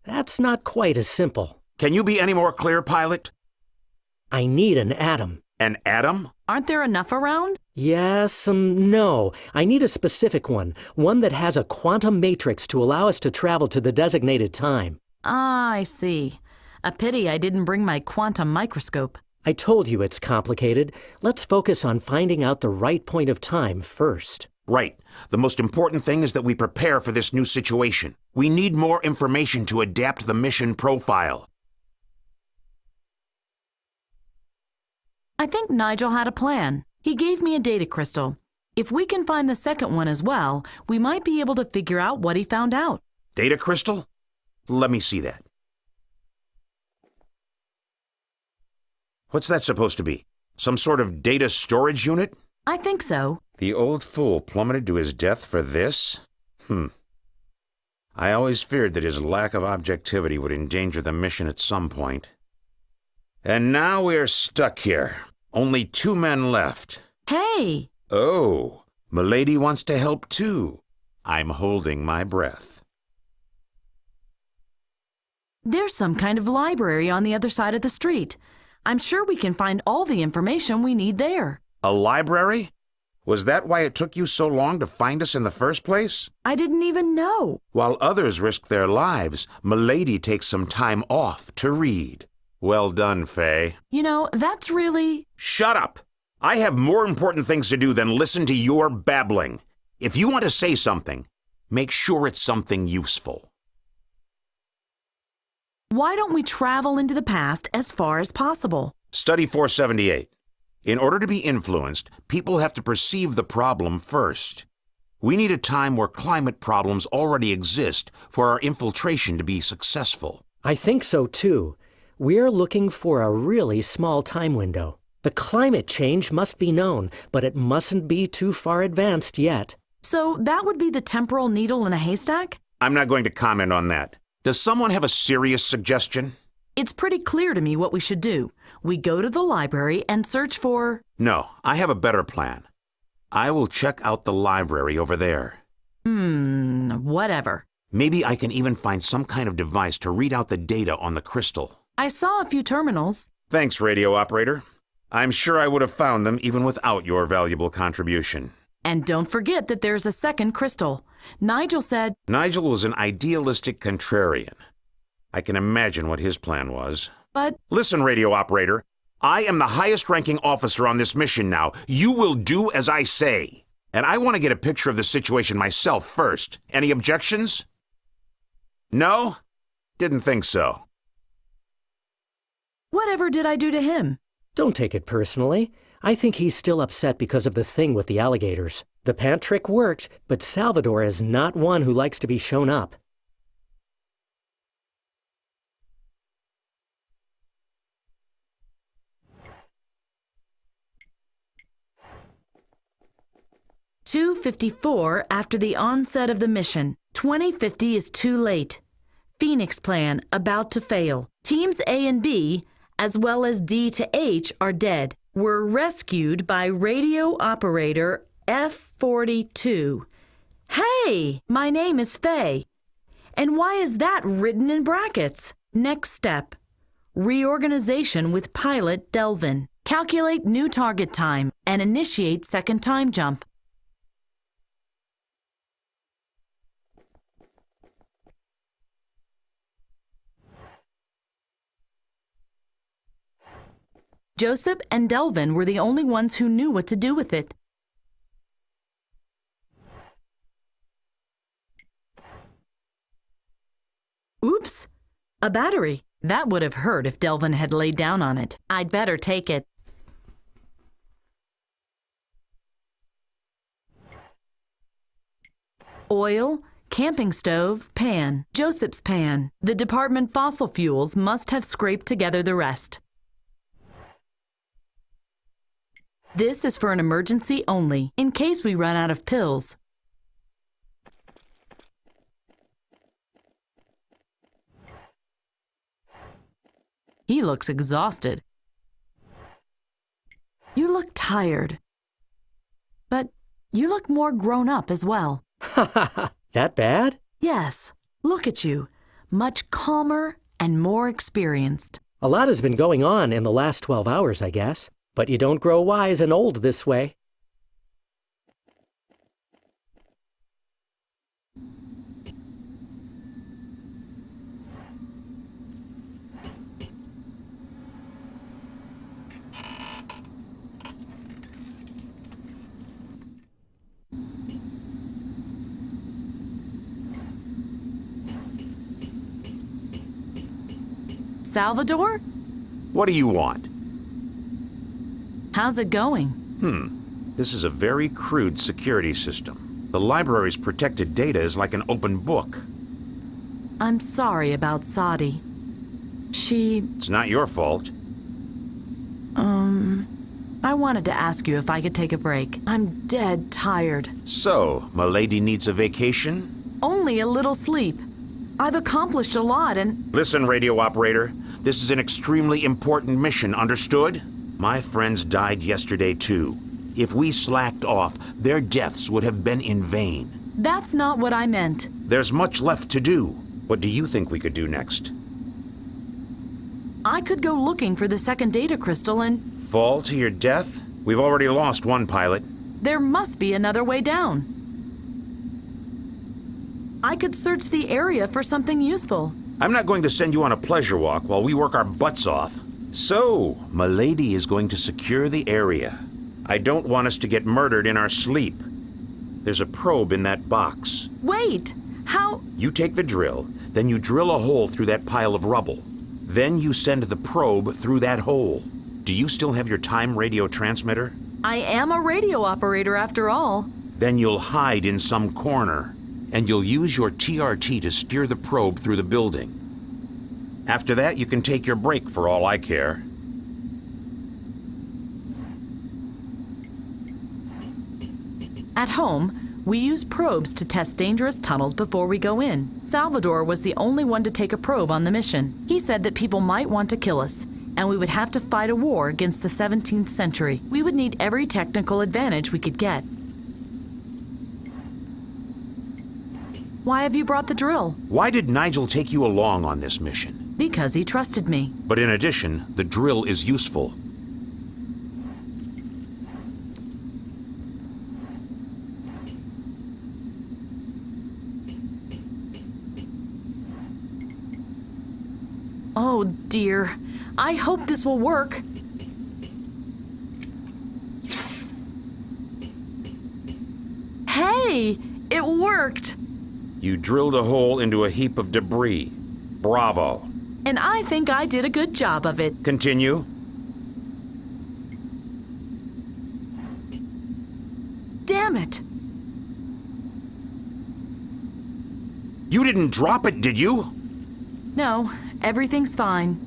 That's not quite as simple. Can you be any more clear, pilot? I need an atom. An atom? Aren't there enough around? Yes, no. I need a specific one that has a quantum matrix to allow us to travel to the designated time. Ah, I see. A pity I didn't bring my quantum microscope. I told you it's complicated. Let's focus on finding out the right point of time first. Right. The most important thing is that we prepare for this new situation. We need more information to adapt the mission profile. I think Nigel had a plan. He gave me a data crystal. If we can find the second one as well, we might be able to figure out what he found out. Data crystal? Let me see that. What's that supposed to be? Some sort of data storage unit? I think so. The old fool plummeted to his death for this? I always feared that his lack of objectivity would endanger the mission at some point. And now we're stuck here. Only 2 men left. Hey! Oh, Milady wants to help too. I'm holding my breath. There's some kind of library on the other side of the street. I'm sure we can find all the information we need there. A library? Was that why it took you so long to find us in the first place? I didn't even know. While others risk their lives, Milady takes some time off to read. Well done, Faye. You know, that's really... Shut up! I have more important things to do than listen to your babbling. If you want to say something, make sure it's something useful. Why don't we travel into the past as far as possible? Study 478. In order to be influenced, people have to perceive the problem first. We need a time where climate problems already exist for our infiltration to be successful. I think so too. We're looking for a really small time window. The climate change must be known, but it mustn't be too far advanced yet. So that would be the temporal needle in a haystack? I'm not going to comment on that. Does someone have a serious suggestion? It's pretty clear to me what we should do. We go to the library and search for... No, I have a better plan. I will check out the library over there. Whatever. Maybe I can even find some kind of device to read out the data on the crystal. I saw a few terminals. Thanks, radio operator. I'm sure I would have found them even without your valuable contribution. And don't forget that there's a second crystal. Nigel said... Nigel was an idealistic contrarian. I can imagine what his plan was. But... Listen, radio operator. I am the highest-ranking officer on this mission now. You will do as I say. And I want to get a picture of the situation myself first. Any objections? No? Didn't think so. Whatever did I do to him? Don't take it personally. I think he's still upset because of the thing with the alligators. The pant trick worked, but Salvador is not one who likes to be shown up. 2:54 after the onset of the mission. 2050 is too late. Phoenix Plan about to fail. Teams A and B, as well as D to H, are dead. Were rescued by radio operator F-42. Hey, my name is Faye. And why is that written in brackets? Next step. Reorganization with pilot Delvin. Calculate new target time and initiate second time jump. Joseph and Delvin were the only ones who knew what to do with it. Oops, a battery. That would have hurt if Delvin had laid down on it. I'd better take it. Oil, camping stove, pan. Joseph's pan. The department fossil fuels must have scraped together the rest. This is for an emergency only, in case we run out of pills. He looks exhausted. You look tired. But you look more grown up as well. That bad? Yes. Look at you. Much calmer and more experienced. A lot has been going on in the last 12 hours, I guess. But you don't grow wise and old this way. Salvador? What do you want? How's it going? This is a very crude security system. The library's protected data is like an open book. I'm sorry about Sadi. It's not your fault. I wanted to ask you if I could take a break. I'm dead tired. So, Milady needs a vacation? Only a little sleep. I've accomplished a lot and... Listen, radio operator. This is an extremely important mission, understood? My friends died yesterday, too. If we slacked off, their deaths would have been in vain. That's not what I meant. There's much left to do. What do you think we could do next? I could go looking for the second data crystal and... Fall to your death? We've already lost one pilot. There must be another way down. I could search the area for something useful. I'm not going to send you on a pleasure walk while we work our butts off. So, Milady is going to secure the area. I don't want us to get murdered in our sleep. There's a probe in that box. Wait! How... You take the drill, then you drill a hole through that pile of rubble. Then you send the probe through that hole. Do you still have your time radio transmitter? I am a radio operator after all. Then you'll hide in some corner, and you'll use your TRT to steer the probe through the building. After that, you can take your break for all I care. At home, we use probes to test dangerous tunnels before we go in. Salvador was the only one to take a probe on the mission. He said that people might want to kill us, and we would have to fight a war against the 17th century. We would need every technical advantage we could get. Why have you brought the drill? Why did Nigel take you along on this mission? Because he trusted me. But in addition, the drill is useful. Oh dear. I hope this will work. Hey! It worked! You drilled a hole into a heap of debris. Bravo. And I think I did a good job of it. Continue. Damn it! You didn't drop it, did you? No, everything's fine.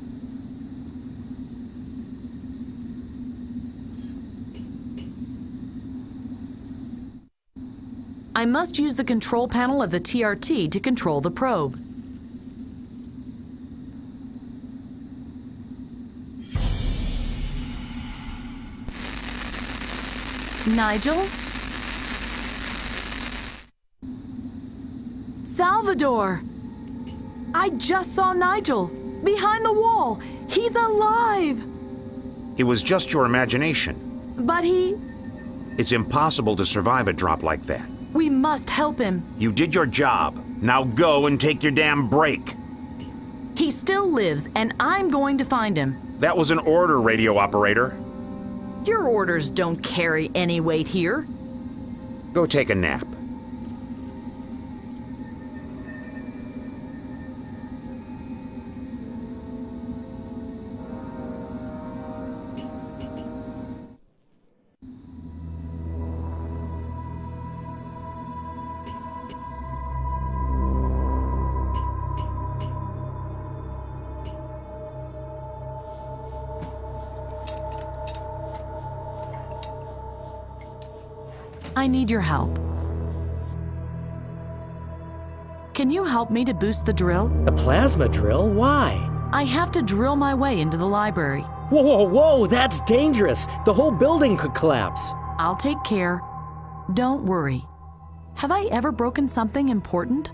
I must use the control panel of the TRT to control the probe. Nigel? Salvador! I just saw Nigel! Behind the wall! He's alive! It was just your imagination. But he... It's impossible to survive a drop like that. We must help him. You did your job. Now go and take your damn break. He still lives, and I'm going to find him. That was an order, radio operator. Your orders don't carry any weight here. Go take a nap. I need your help. Can you help me to boost the drill? A plasma drill? Why? I have to drill my way into the library. Whoa, whoa, whoa, that's dangerous. The whole building could collapse. I'll take care. Don't worry. Have I ever broken something important?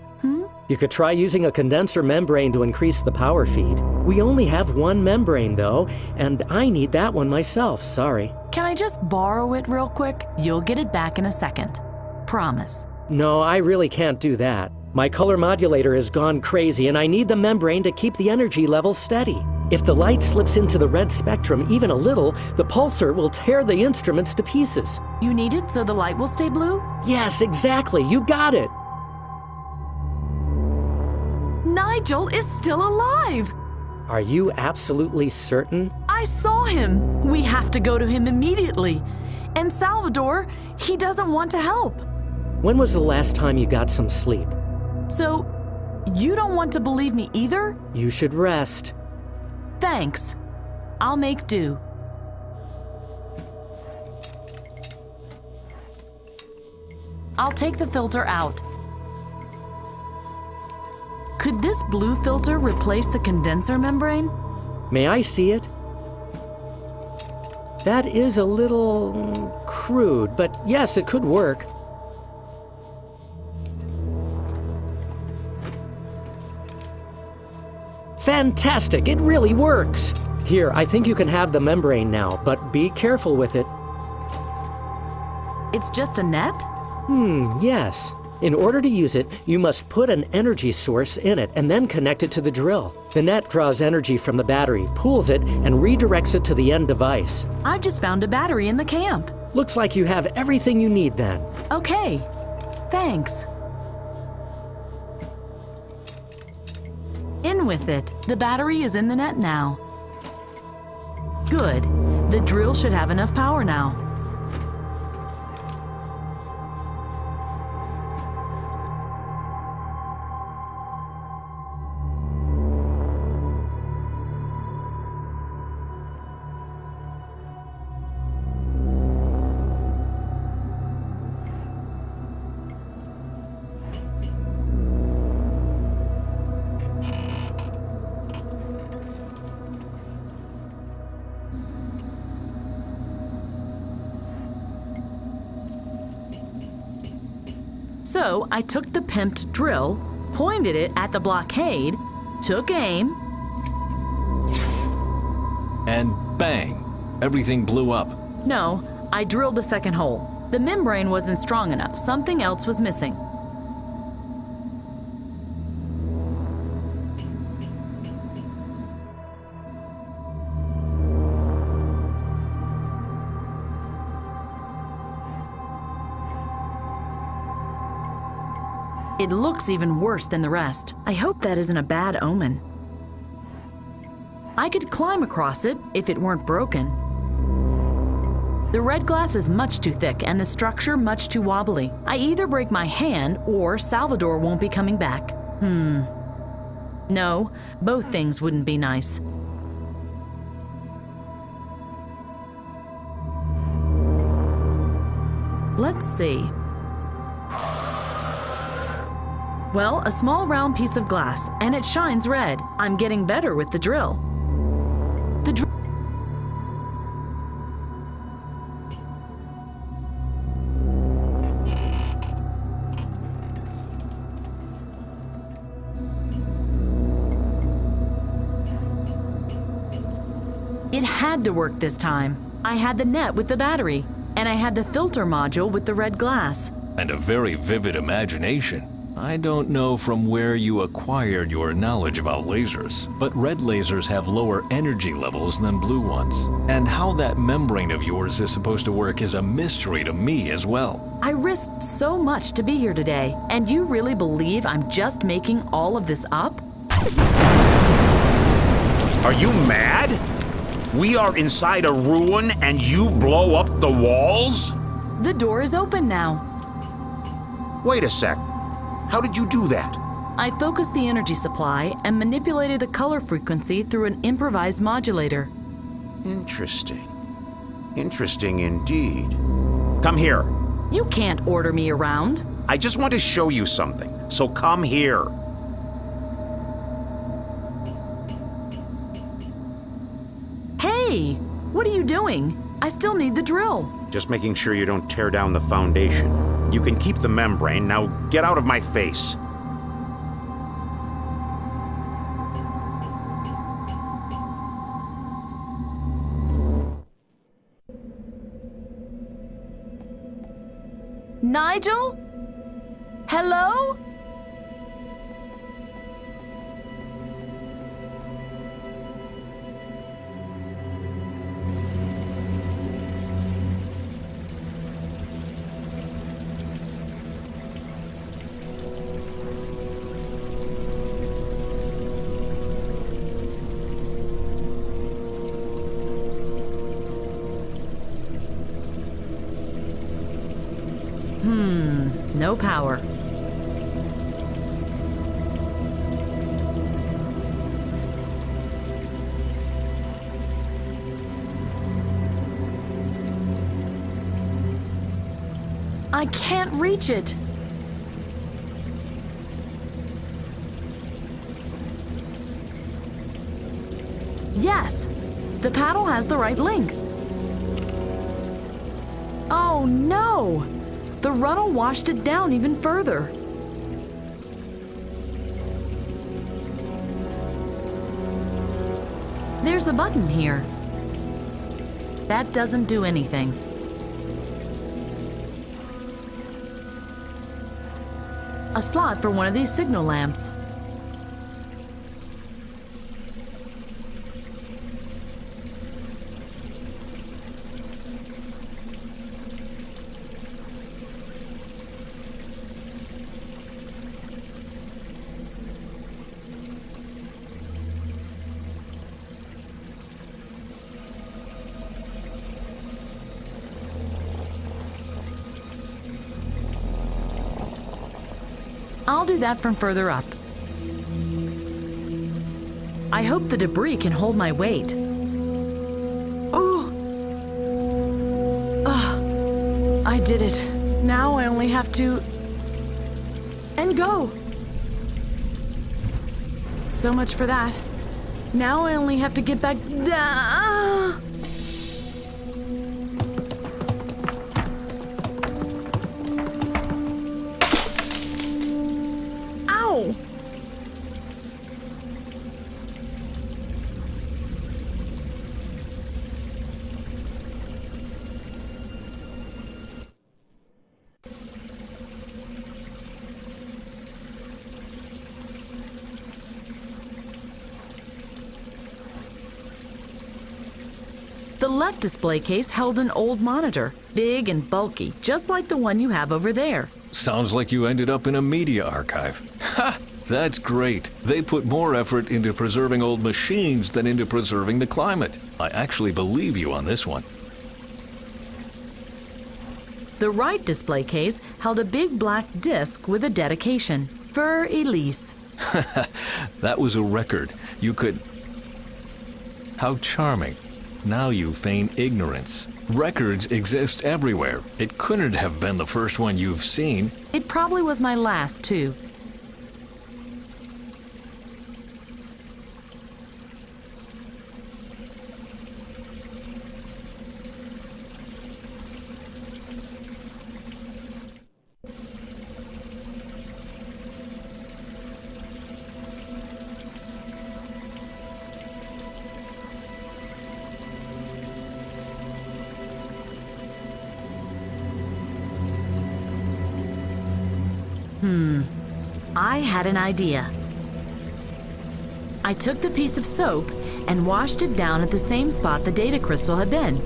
You could try using a condenser membrane to increase the power feed. We only have one membrane, though, and I need that one myself, sorry. Can I just borrow it real quick? You'll get it back in a second. Promise. No, I really can't do that. My color modulator has gone crazy, and I need the membrane to keep the energy level steady. If the light slips into the red spectrum even a little, the pulsar will tear the instruments to pieces. You need it so the light will stay blue? Yes, exactly. You got it. Nigel is still alive! Are you absolutely certain? I saw him! We have to go to him immediately. And Salvador, he doesn't want to help. When was the last time you got some sleep? So, you don't want to believe me either? You should rest. Thanks. I'll make do. I'll take the filter out. Could this blue filter replace the condenser membrane? May I see it? That is a little crude, but yes, it could work. Fantastic! It really works! Here, I think you can have the membrane now, but be careful with it. It's just a net? Yes. In order to use it, you must put an energy source in it and then connect it to the drill. The net draws energy from the battery, pools it, and redirects it to the end device. I've just found a battery in the camp. Looks like you have everything you need then. Okay. Thanks. In with it. The battery is in the net now. Good. The drill should have enough power now. So I took the pimped drill, pointed it at the blockade, took aim, and bang! Everything blew up. No, I drilled a second hole. The membrane wasn't strong enough. Something else was missing. It looks even worse than the rest. I hope that isn't a bad omen. I could climb across it if it weren't broken. The red glass is much too thick and the structure much too wobbly. I either break my hand or Salvador won't be coming back. No, both things wouldn't be nice. Let's see. Well, a small round piece of glass, and it shines red. I'm getting better with the drill. The drill. It had to work this time. I had the net with the battery, and I had the filter module with the red glass. And a very vivid imagination. I don't know from where you acquired your knowledge about lasers, but red lasers have lower energy levels than blue ones. And how that membrane of yours is supposed to work is a mystery to me as well. I risked so much to be here today, and you really believe I'm just making all of this up? Are you mad? We are inside a ruin and you blow up the walls? The door is open now. Wait a sec. How did you do that? I focused the energy supply and manipulated the color frequency through an improvised modulator. Interesting. Interesting indeed. Come here. You can't order me around. I just want to show you something, so come here. Hey, what are you doing? I still need the drill. Just making sure you don't tear down the foundation. You can keep the membrane. Now get out of my face. Nigel? Hello? No power. I can't reach it. Yes, the paddle has the right length. Oh no! The runnel washed it down even further. There's a button here. That doesn't do anything. A slot for one of these signal lamps. I'll do that from further up. I hope the debris can hold my weight. Oh! I did it. Now I only have to... and go! So much for that. Now I only have to get back down. Ow! The left display case held an old monitor, big and bulky, just like the one you have over there. Sounds like you ended up in a media archive. Ha! That's great. They put more effort into preserving old machines than into preserving the climate. I actually believe you on this one. The right display case held a big black disc with a dedication. For Elise. That was a record. You could... How charming. Now you feign ignorance. Records exist everywhere. It couldn't have been the first one you've seen. It probably was my last, too. I had an idea. I took the piece of soap and washed it down at the same spot the data crystal had been.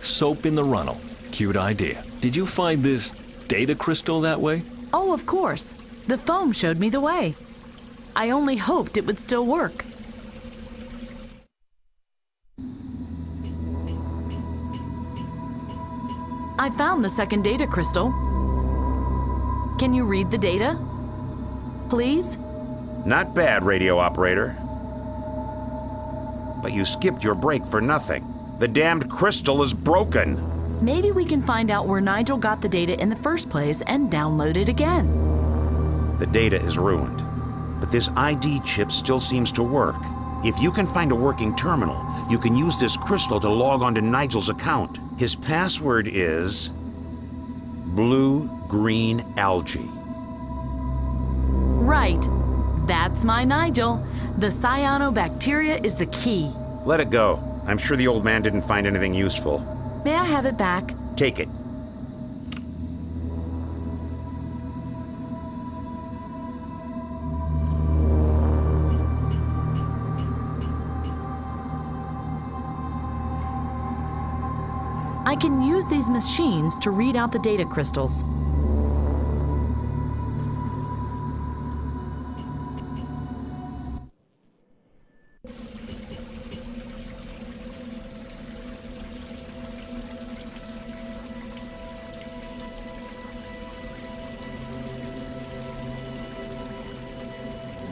Soap in the runnel. Cute idea. Did you find this data crystal that way? Oh, of course. The foam showed me the way. I only hoped it would still work. I found the second data crystal. Can you read the data? Please? Not bad, radio operator. But you skipped your break for nothing. The damned crystal is broken. Maybe we can find out where Nigel got the data in the first place and download it again. The data is ruined. But this ID chip still seems to work. If you can find a working terminal, you can use this crystal to log onto Nigel's account. His password is blue-green algae. Right. That's my Nigel. The cyanobacteria is the key. Let it go. I'm sure the old man didn't find anything useful. May I have it back? Take it. I can use these machines to read out the data crystals.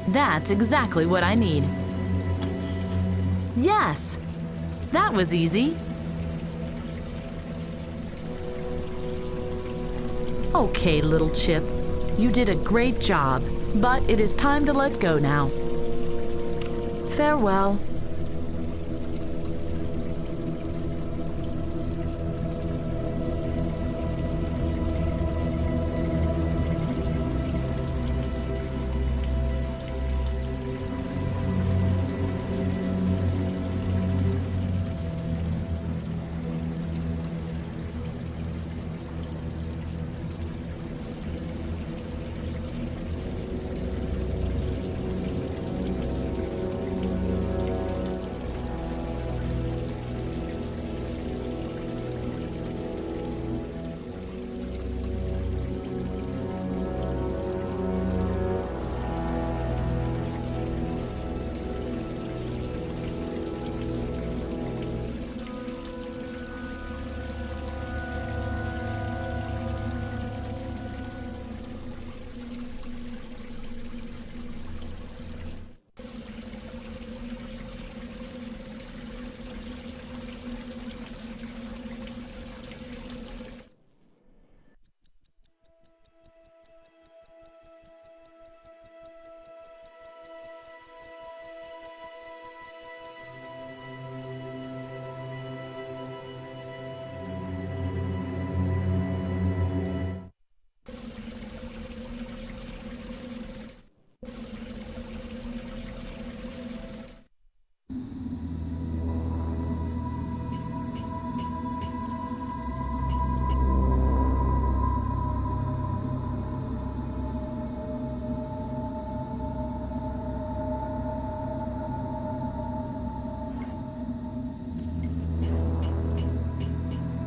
That's exactly what I need. Yes! That was easy. Okay, little chip. You did a great job, but it is time to let go now. Farewell.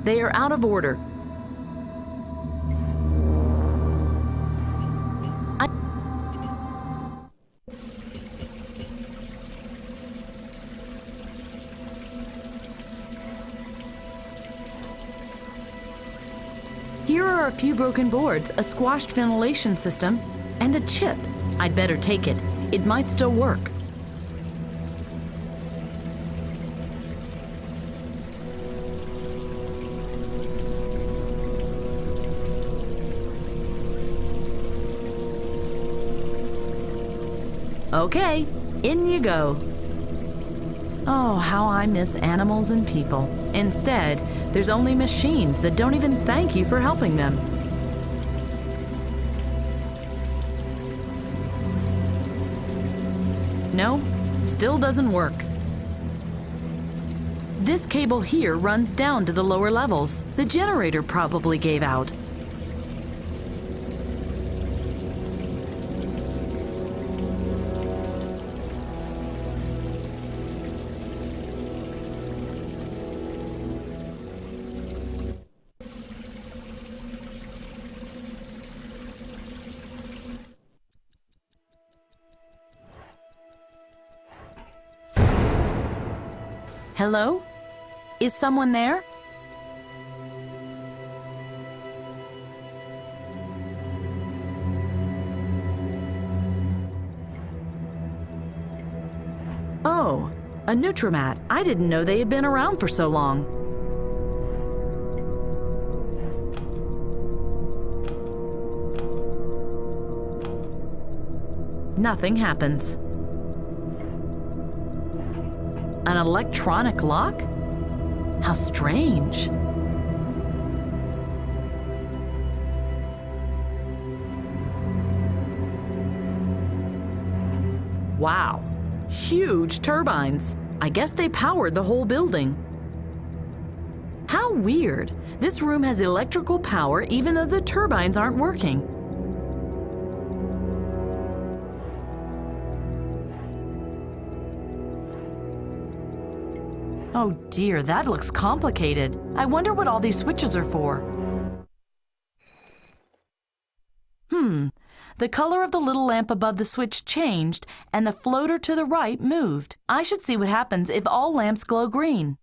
They are out of order. Here are a few broken boards, a squashed ventilation system, and a chip. I'd better take it. It might still work. Okay, in you go. Oh, how I miss animals and people. Instead, there's only machines that don't even thank you for helping them. No, still doesn't work. This cable here runs down to the lower levels. The generator probably gave out. Hello? Is someone there? Oh, a Nutrimat. I didn't know they had been around for so long. Nothing happens. An electronic lock? How strange. Wow, huge turbines. I guess they powered the whole building. How weird. This room has electrical power even though the turbines aren't working. Oh dear, that looks complicated. I wonder what all these switches are for. The color of the little lamp above the switch changed, and the floater to the right moved. I should see what happens if all lamps glow green.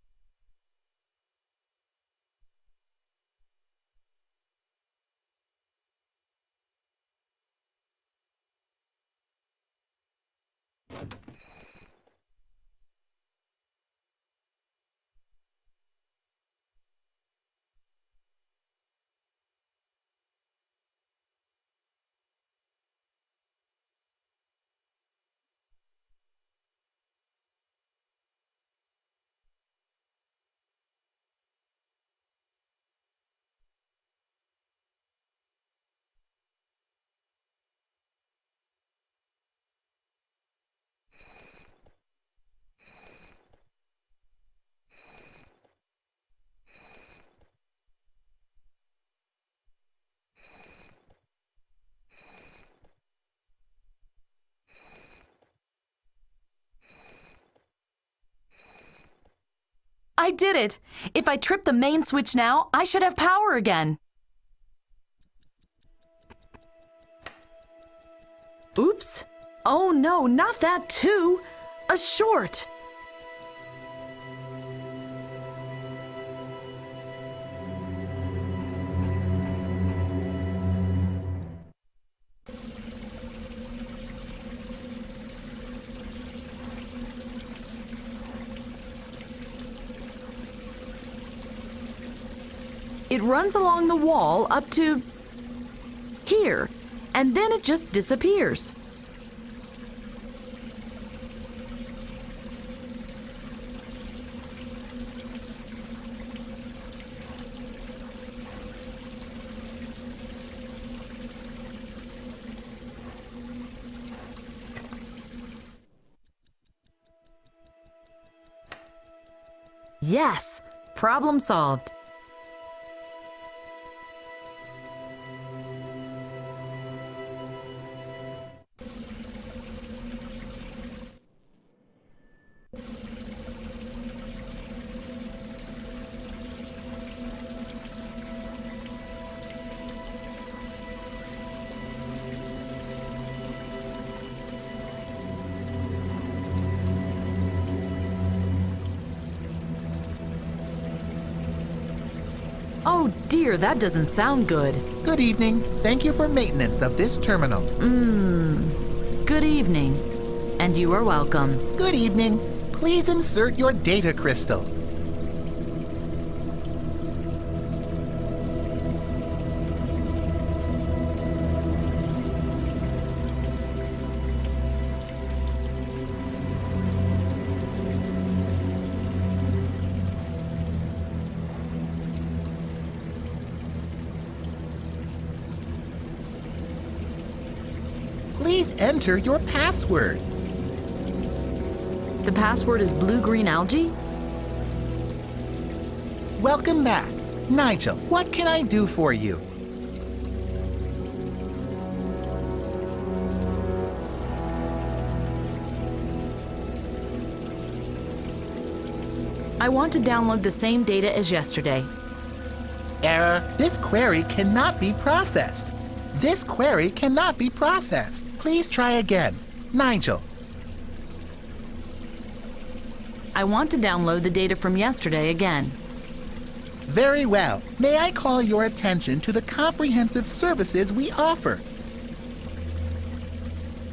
I did it! If I trip the main switch now, I should have power again. Oops. Oh no, not that too! A short! It runs along the wall up to here, and then it just disappears. Yes, problem solved. Oh dear, that doesn't sound good. Good evening. Thank you for maintenance of this terminal. Good evening. And you are welcome. Good evening. Please insert your data crystal. Please enter your password. The password is blue-green algae? Welcome back. Nigel, what can I do for you? I want to download the same data as yesterday. Error. This query cannot be processed. This query cannot be processed. Please try again. Nigel. I want to download the data from yesterday again. Very well. May I call your attention to the comprehensive services we offer?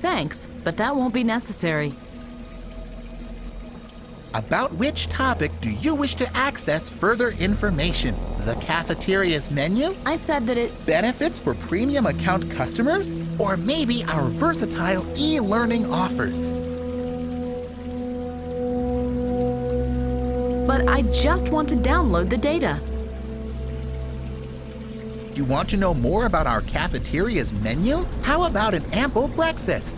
Thanks, but that won't be necessary. About which topic do you wish to access further information? The cafeteria's menu? I said that it... Benefits for premium account customers? Or maybe our versatile e-learning offers? But I just want to download the data. You want to know more about our cafeteria's menu? How about an ample breakfast?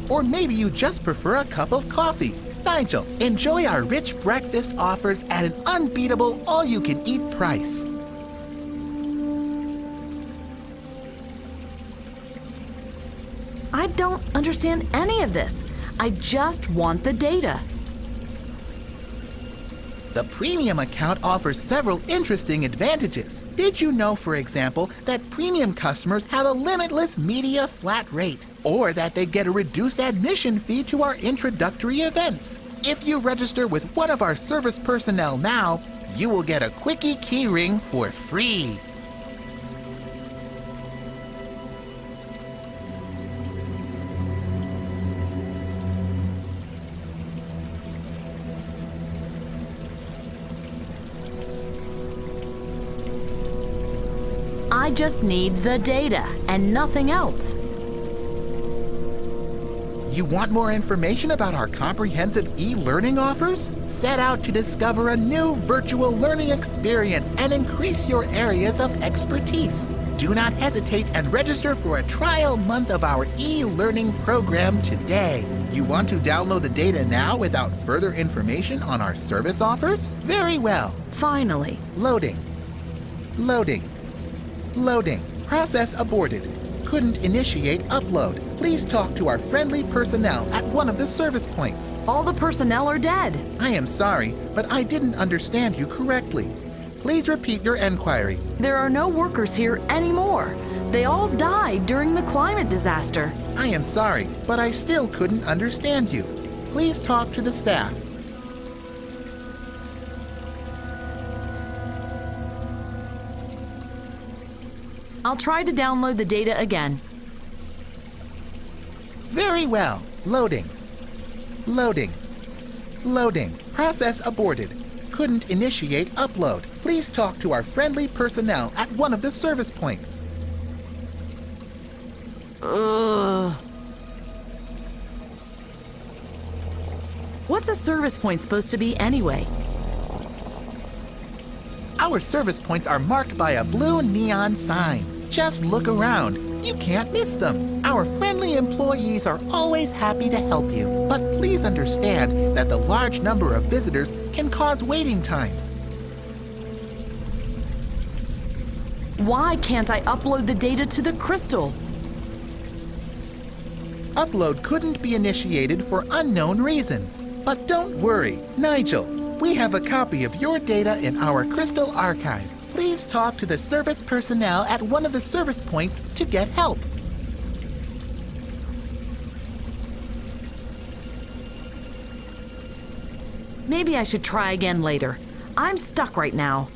Or maybe you just prefer a cup of coffee? Nigel, enjoy our rich breakfast offers at an unbeatable all-you-can-eat price. I don't understand any of this. I just want the data. The premium account offers several interesting advantages. Did you know, for example, that premium customers have a limitless media flat rate, or that they get a reduced admission fee to our introductory events? If you register with one of our service personnel now, you will get a quickie keyring for free. I just need the data and nothing else. You want more information about our comprehensive e-learning offers? Set out to discover a new virtual learning experience and increase your areas of expertise. Do not hesitate and register for a trial month of our e-learning program today. You want to download the data now without further information on our service offers? Very well. Finally. Loading. Loading. Loading. Process aborted. Couldn't initiate upload. Please talk to our friendly personnel at one of the service points. All the personnel are dead. I am sorry, but I didn't understand you correctly. Please repeat your enquiry. There are no workers here anymore. They all died during the climate disaster. I am sorry, but I still couldn't understand you. Please talk to the staff. I'll try to download the data again. Very well. Loading. Loading. Loading. Process aborted. Couldn't initiate upload. Please talk to our friendly personnel at one of the service points. What's a service point supposed to be anyway? Our service points are marked by a blue neon sign. Just look around. You can't miss them. Our friendly employees are always happy to help you. But please understand that the large number of visitors can cause waiting times. Why can't I upload the data to the crystal? Upload couldn't be initiated for unknown reasons. But don't worry, Nigel. We have a copy of your data in our crystal archive. Please talk to the service personnel at one of the service points to get help. Maybe I should try again later. I'm stuck right now.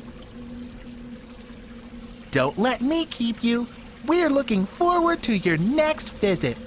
Don't let me keep you. We're looking forward to your next visit.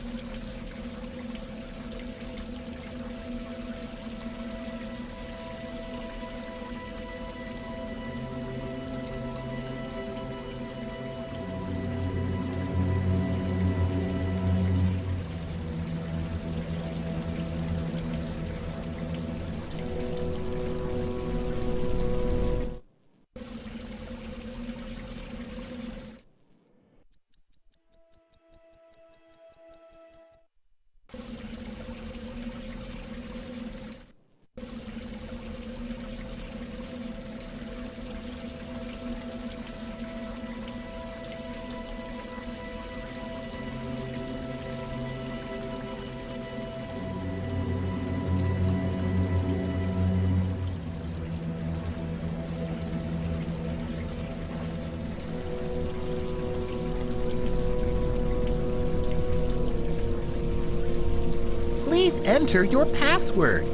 Please enter your password.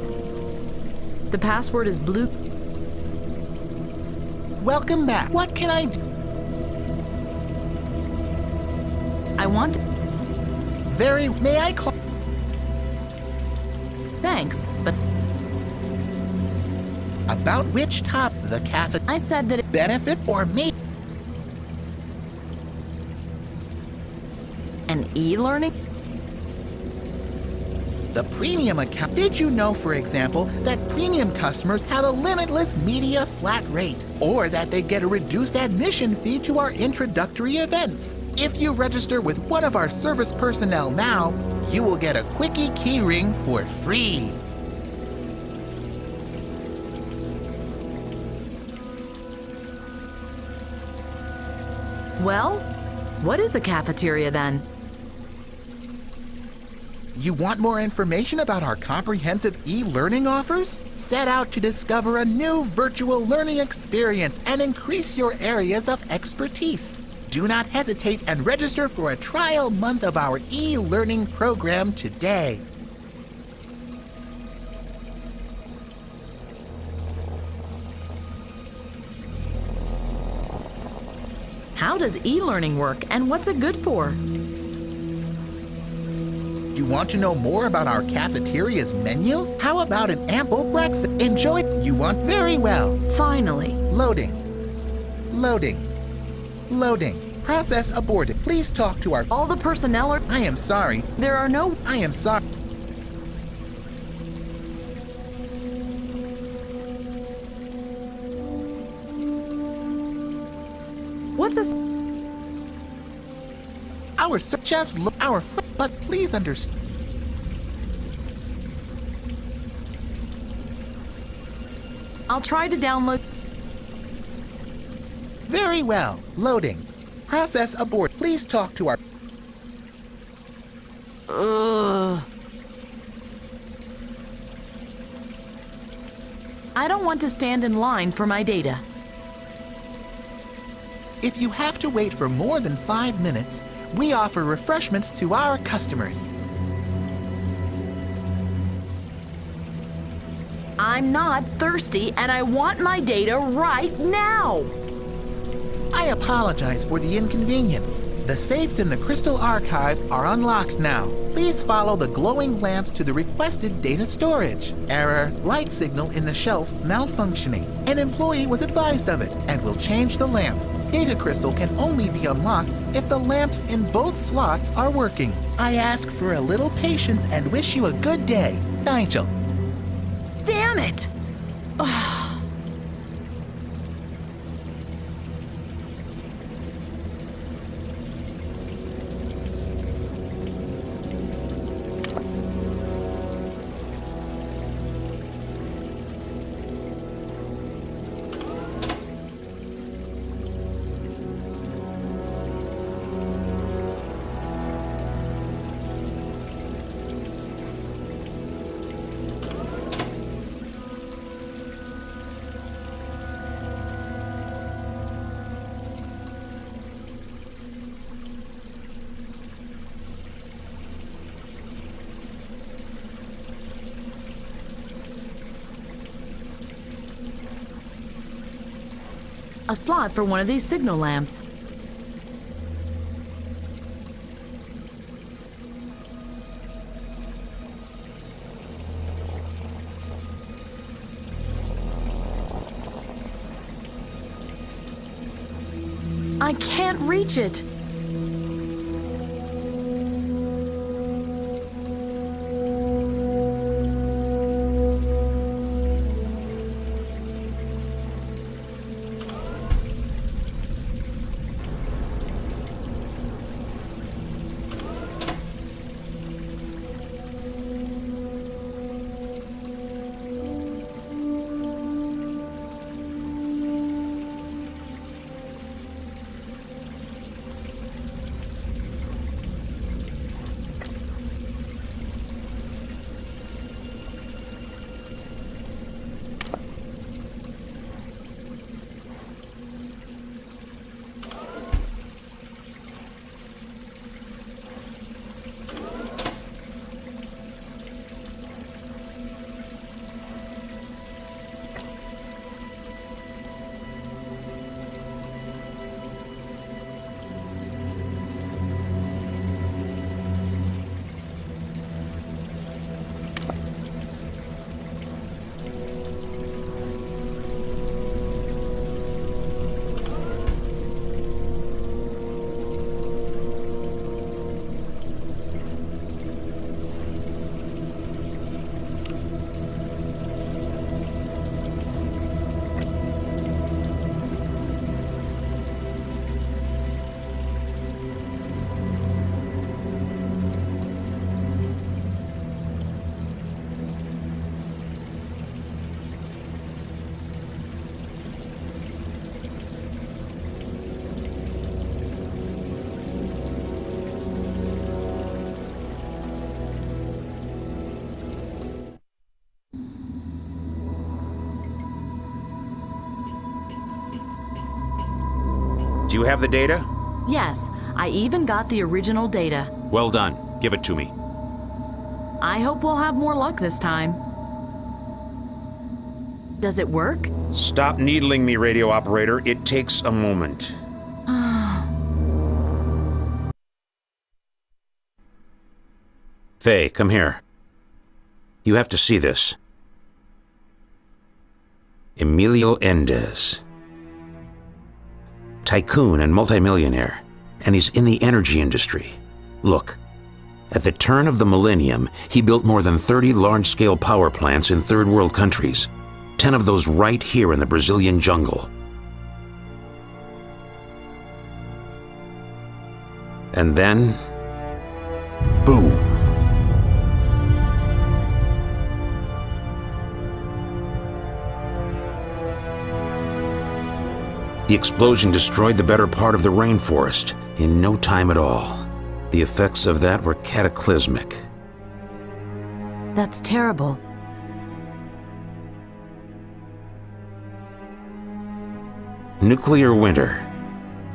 The password is blue. Welcome back. What can I do? I want. May I call? Thanks, but About which top the cafe I said that it. benefit or me? An e-learning? The premium account. Did you know, for example, that premium customers have a limitless media flat rate, or that they get a reduced admission fee to our introductory events? If you register with one of our service personnel now, you will get a quickie keyring for free. Well, what is a cafeteria then? You want more information about our comprehensive e-learning offers? Set out to discover a new virtual learning experience and increase your areas of expertise. Do not hesitate and register for a trial month of our e-learning program today. How does e-learning work and what's it good for? You want to know more about our cafeteria's menu? How about an ample breakfast? Enjoy. You want very well. Finally. Loading. Loading. Loading. Process aborted. Please talk to our... All the personnel are... I am sorry. There are no... I am sorry. What's this? Our... Just look... Our... But please understand. I'll try to download... Very well. Loading. Process abort. Please talk to our... I don't want to stand in line for my data. If you have to wait for more than 5 minutes, we offer refreshments to our customers. I'm not thirsty and I want my data right now! I apologize for the inconvenience. The safes in the Crystal Archive are unlocked now. Please follow the glowing lamps to the requested data storage. Error, light signal in the shelf malfunctioning. An employee was advised of it and will change the lamp. Data crystal can only be unlocked if the lamps in both slots are working. I ask for a little patience and wish you a good day. Nigel. Damn it! A slot for one of these signal lamps. I can't reach it. Do you have the data? Yes, I even got the original data. Well done. Give it to me. I hope we'll have more luck this time. Does it work? Stop needling me, radio operator. It takes a moment. Faye, come here. You have to see this. Emilio Endez. Tycoon and multimillionaire. And he's in the energy industry. Look, at the turn of the millennium, he built more than 30 large-scale power plants in third world countries. 10 of those right here in the Brazilian jungle. And then, boom. The explosion destroyed the better part of the rainforest in no time at all. The effects of that were cataclysmic. That's terrible. Nuclear winter.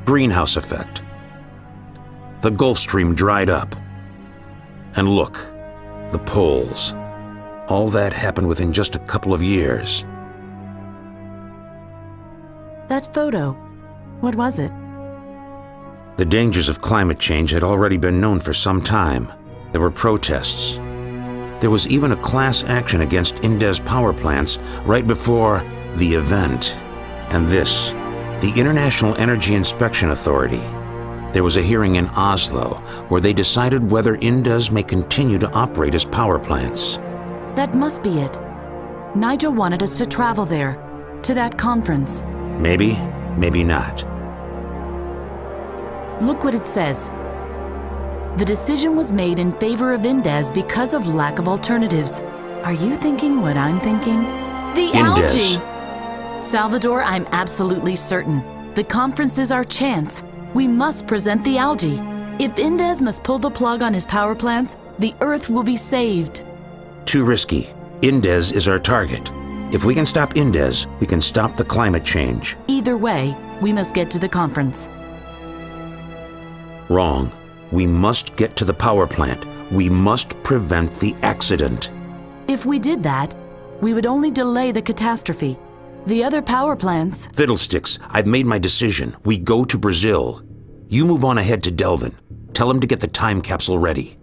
Greenhouse effect. The Gulf Stream dried up. And look, the poles. All that happened within just a couple of years. That photo, what was it? The dangers of climate change had already been known for some time. There were protests. There was even a class action against Endez power plants right before the event. And this, the International Energy Inspection Authority. There was a hearing in Oslo where they decided whether Endez may continue to operate as power plants. That must be it. Nigel wanted us to travel there, to that conference. Maybe, maybe not. Look what it says. The decision was made in favor of Endez because of lack of alternatives. Are you thinking what I'm thinking? The Endez. algae! Salvador, I'm absolutely certain. The conference is our chance. We must present the algae. If Endez must pull the plug on his power plants, the Earth will be saved. Too risky. Endez is our target. If we can stop Endez, we can stop the climate change. Either way, we must get to the conference. Wrong. We must get to the power plant. We must prevent the accident. If we did that, we would only delay the catastrophe. The other power plants... Fiddlesticks, I've made my decision. We go to Brazil. You move on ahead to Delvin. Tell him to get the time capsule ready.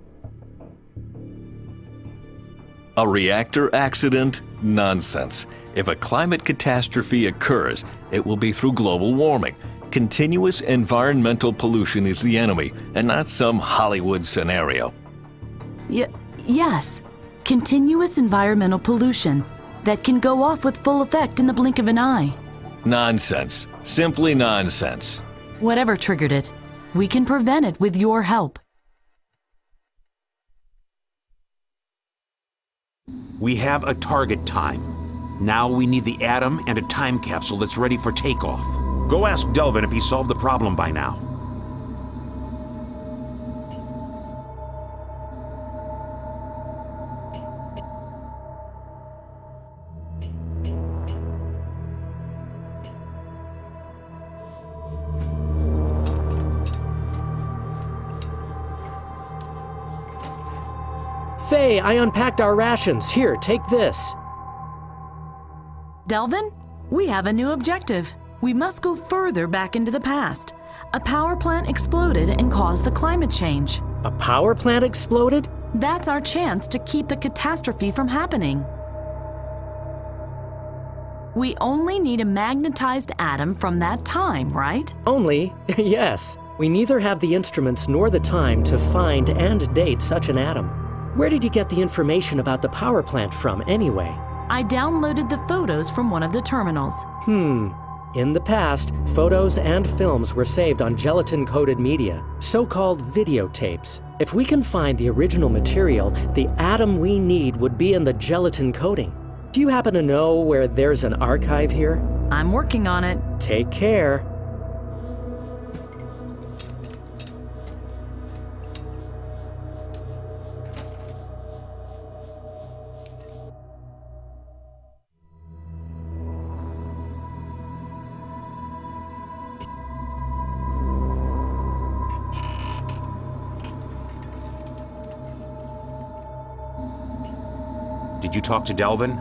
A reactor accident? Nonsense. If a climate catastrophe occurs, it will be through global warming. Continuous environmental pollution is the enemy, and not some Hollywood scenario. Yes. Continuous environmental pollution that can go off with full effect in the blink of an eye. Nonsense. Simply nonsense. Whatever triggered it, we can prevent it with your help. We have a target time. Now we need the atom and a time capsule that's ready for takeoff. Go ask Delvin if he solved the problem by now. Faye, I unpacked our rations. Here, take this. Delvin, we have a new objective. We must go further back into the past. A power plant exploded and caused the climate change. A power plant exploded? That's our chance to keep the catastrophe from happening. We only need a magnetized atom from that time, right? Only? Yes. We neither have the instruments nor the time to find and date such an atom. Where did you get the information about the power plant from, anyway? I downloaded the photos from one of the terminals. In the past, photos and films were saved on gelatin-coated media, so-called videotapes. If we can find the original material, the atom we need would be in the gelatin coating. Do you happen to know where there's an archive here? I'm working on it. Take care. Did you talk to Delvin?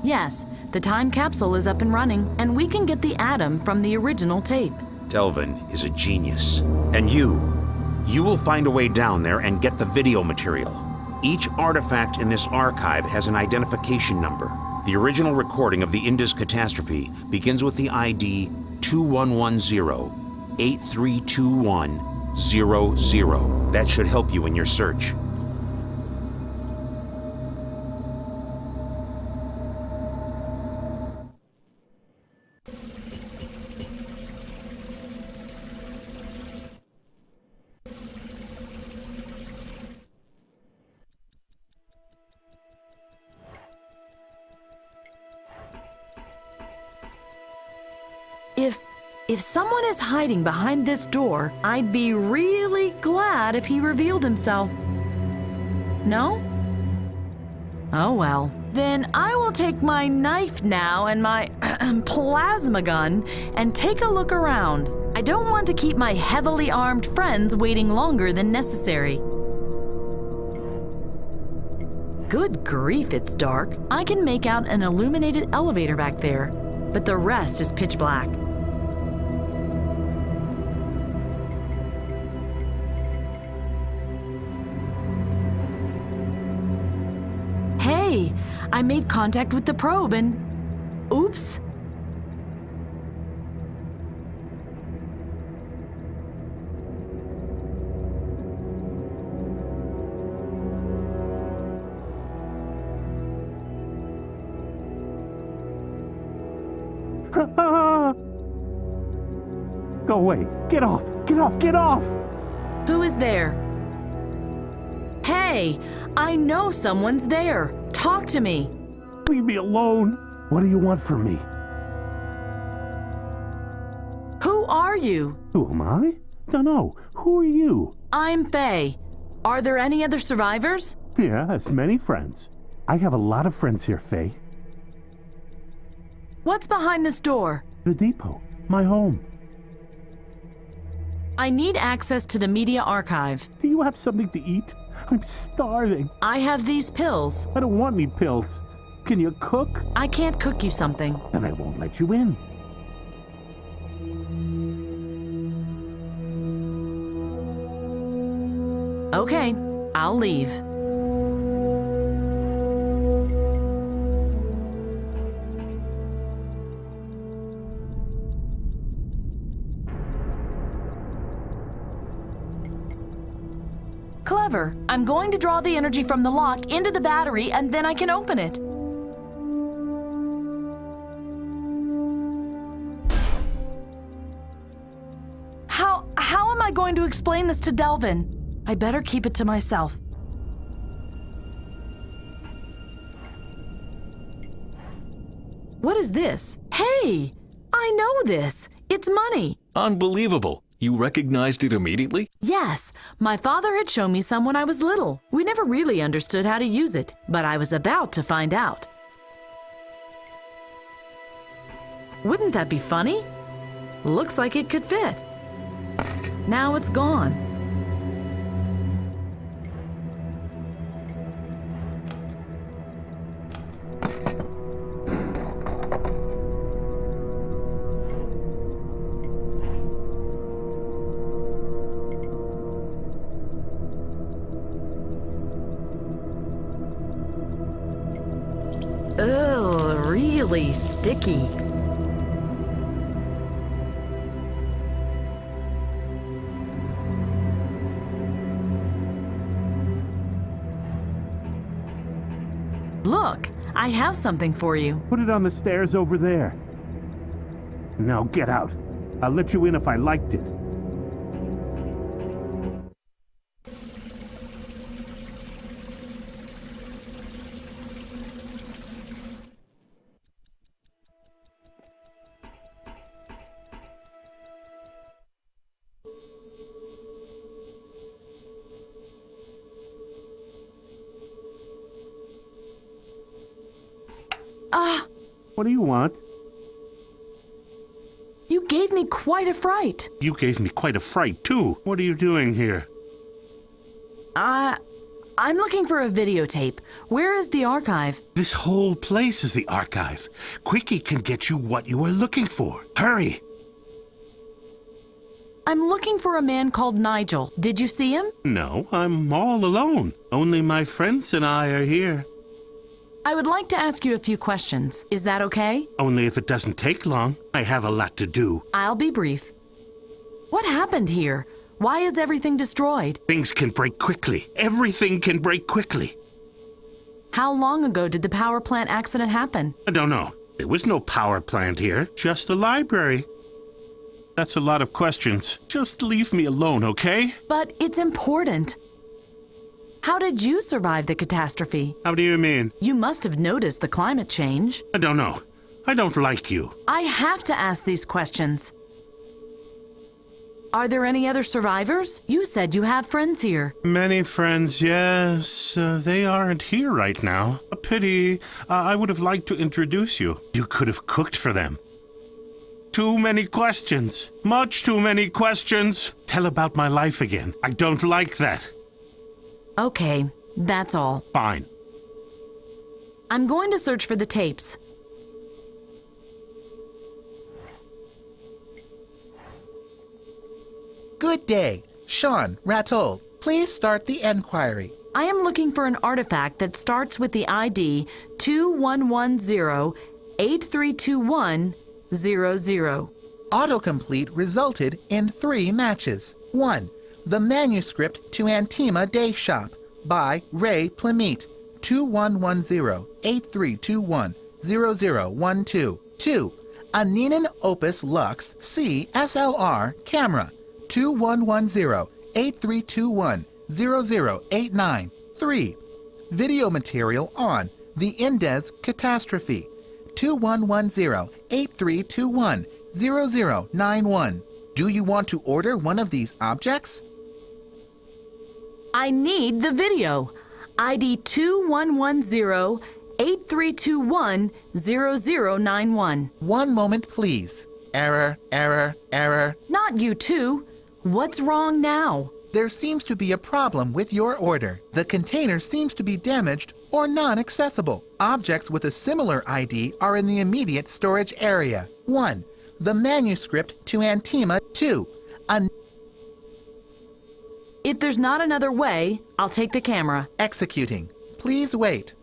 Yes, the time capsule is up and running, and we can get the atom from the original tape. Delvin is a genius. And you will find a way down there and get the video material. Each artifact in this archive has an identification number. The original recording of the Indus catastrophe begins with the ID 2110-8321-00. That should help you in your search. If someone is hiding behind this door, I'd be really glad if he revealed himself. No? Oh well. Then I will take my knife now and my plasma gun and take a look around. I don't want to keep my heavily armed friends waiting longer than necessary. Good grief, it's dark. I can make out an illuminated elevator back there, but the rest is pitch black. Hey, I made contact with the probe and... Oops. Go away. Get off. Get off. Get off. Who is there? Hey, I know someone's there. Talk to me. Leave me alone. What do you want from me? Who are you? Who am I? Dunno. Who are you? I'm Faye. Are there any other survivors? Yes, many friends. I have a lot of friends here, Faye. What's behind this door? The depot. My home. I need access to the media archive. Do you have something to eat? I'm starving. I have these pills. I don't want any pills. Can you cook? I can't cook you something. Then I won't let you in. Okay, I'll leave. Clever. I'm going to draw the energy from the lock into the battery and then I can open it. How am I going to explain this to Delvin? I better keep it to myself. What is this? Hey! I know this! It's money! Unbelievable! You recognized it immediately? Yes, my father had shown me some when I was little. We never really understood how to use it, but I was about to find out. Wouldn't that be funny? Looks like it could fit. Now it's gone. Ugh, really sticky. Look, I have something for you. Put it on the stairs over there. Now get out. I'll let you in if I liked it. What do you want? You gave me quite a fright. You gave me quite a fright, too. What are you doing here? I I'm looking for a videotape. Where is the archive? This whole place is the archive. Quickie can get you what you were looking for. Hurry! I'm looking for a man called Nigel. Did you see him? No, I'm all alone. Only my friends and I are here. I would like to ask you a few questions. Is that okay? Only if it doesn't take long. I have a lot to do. I'll be brief. What happened here? Why is everything destroyed? Things can break quickly. Everything can break quickly. How long ago did the power plant accident happen? I don't know. There was no power plant here, just a library. That's a lot of questions. Just leave me alone, okay? But it's important. How did you survive the catastrophe? How do you mean? You must have noticed the climate change. I don't know. I don't like you. I have to ask these questions. Are there any other survivors? You said you have friends here. Many friends, yes. They aren't here right now. A pity. I would have liked to introduce you. You could have cooked for them. Too many questions. Much too many questions. Tell about my life again. I don't like that. Okay, that's all. Fine. I'm going to search for the tapes. Good day. Sean, Ratol, please start the enquiry. I am looking for an artifact that starts with the ID 2110-8321-00. Autocomplete resulted in 3 matches. 1. The Manuscript to Antima Day Shop by Ray Plamete, 2110-8321-0012. 2. A Ninan Opus Lux C SLR camera, 2110-8321-0089. 3. Video material on the Indez Catastrophe, 2110-8321-0091. Do you want to order one of these objects? I need the video. ID 2110-8321-0091. One moment, please. Error, error, error. Not you too. What's wrong now? There seems to be a problem with your order. The container seems to be damaged or non-accessible. Objects with a similar ID are in the immediate storage area. 1. The Manuscript to Antima. 2. If there's not another way, I'll take the camera. Executing. Please wait.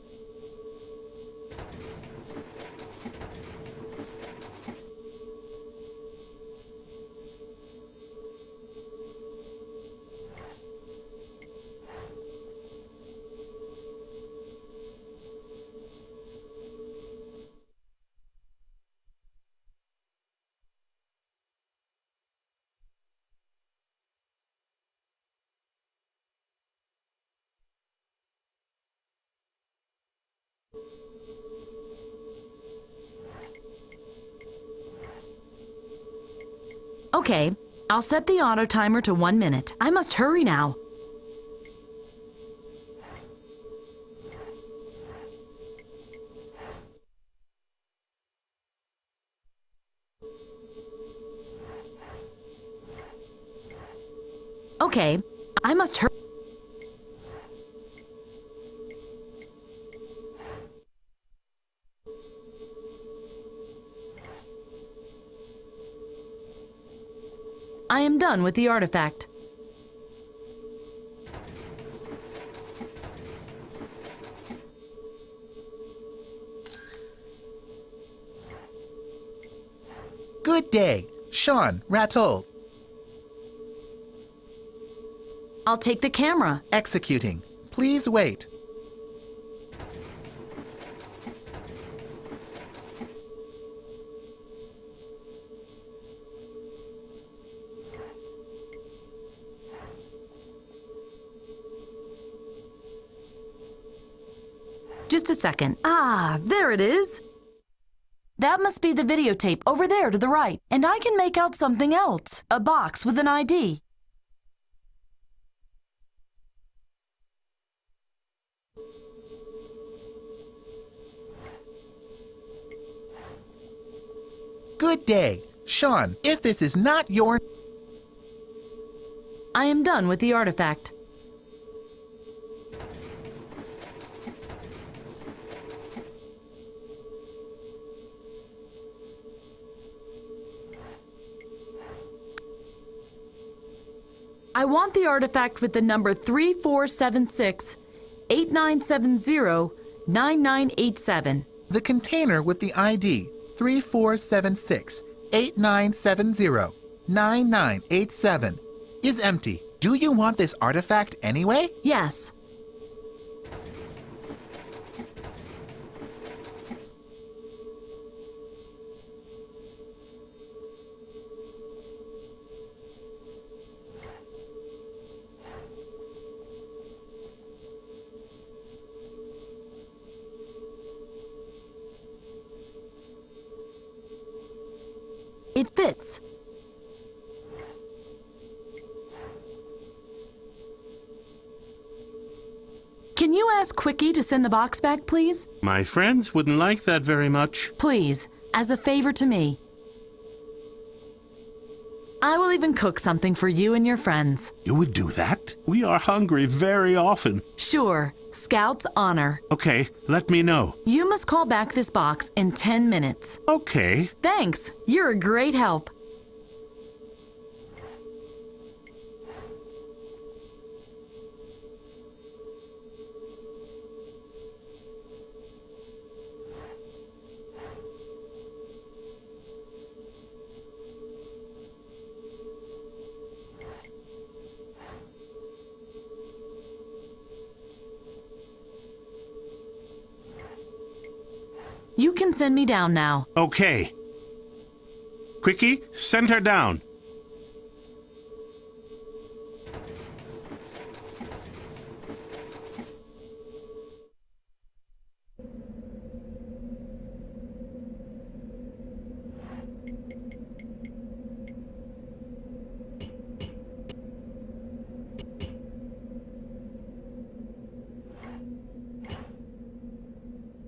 Okay, I'll set the auto timer to 1 minute. I must hurry now. Okay, I must hurry. I am done with the artifact. Good day. Sean, Ratol. I'll take the camera. Executing. Please wait. Just a second. Ah, there it is. That must be the videotape over there to the right. And I can make out something else. A box with an ID. Good day. Sean, if this is not your... I am done with the artifact. I want the artifact with the number 3476-8970-9987. The container with the ID 3476-8970-9987 is empty. Do you want this artifact anyway? Yes. It fits. Can you ask Quickie to send the box back, please? My friends wouldn't like that very much. Please, as a favor to me. I will even cook something for you and your friends. You would do that? We are hungry very often. Sure. Scout's honor. Okay, let me know. You must call back this box in 10 minutes. Okay. Thanks. You're a great help. You can send me down now. Okay. Quickie, send her down.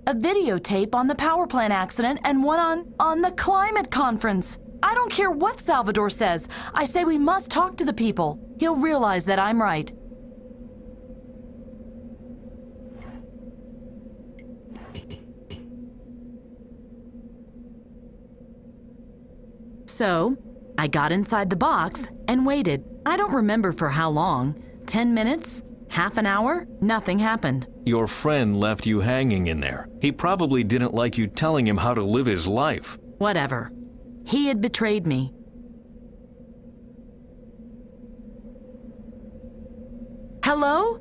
A videotape on the power plant accident and one on the climate conference. I don't care what Salvador says. I say we must talk to the people. He'll realize that I'm right. So, I got inside the box and waited. I don't remember for how long. 10 minutes? Half an hour? Nothing happened. Your friend left you hanging in there. He probably didn't like you telling him how to live his life. Whatever. He had betrayed me. Hello?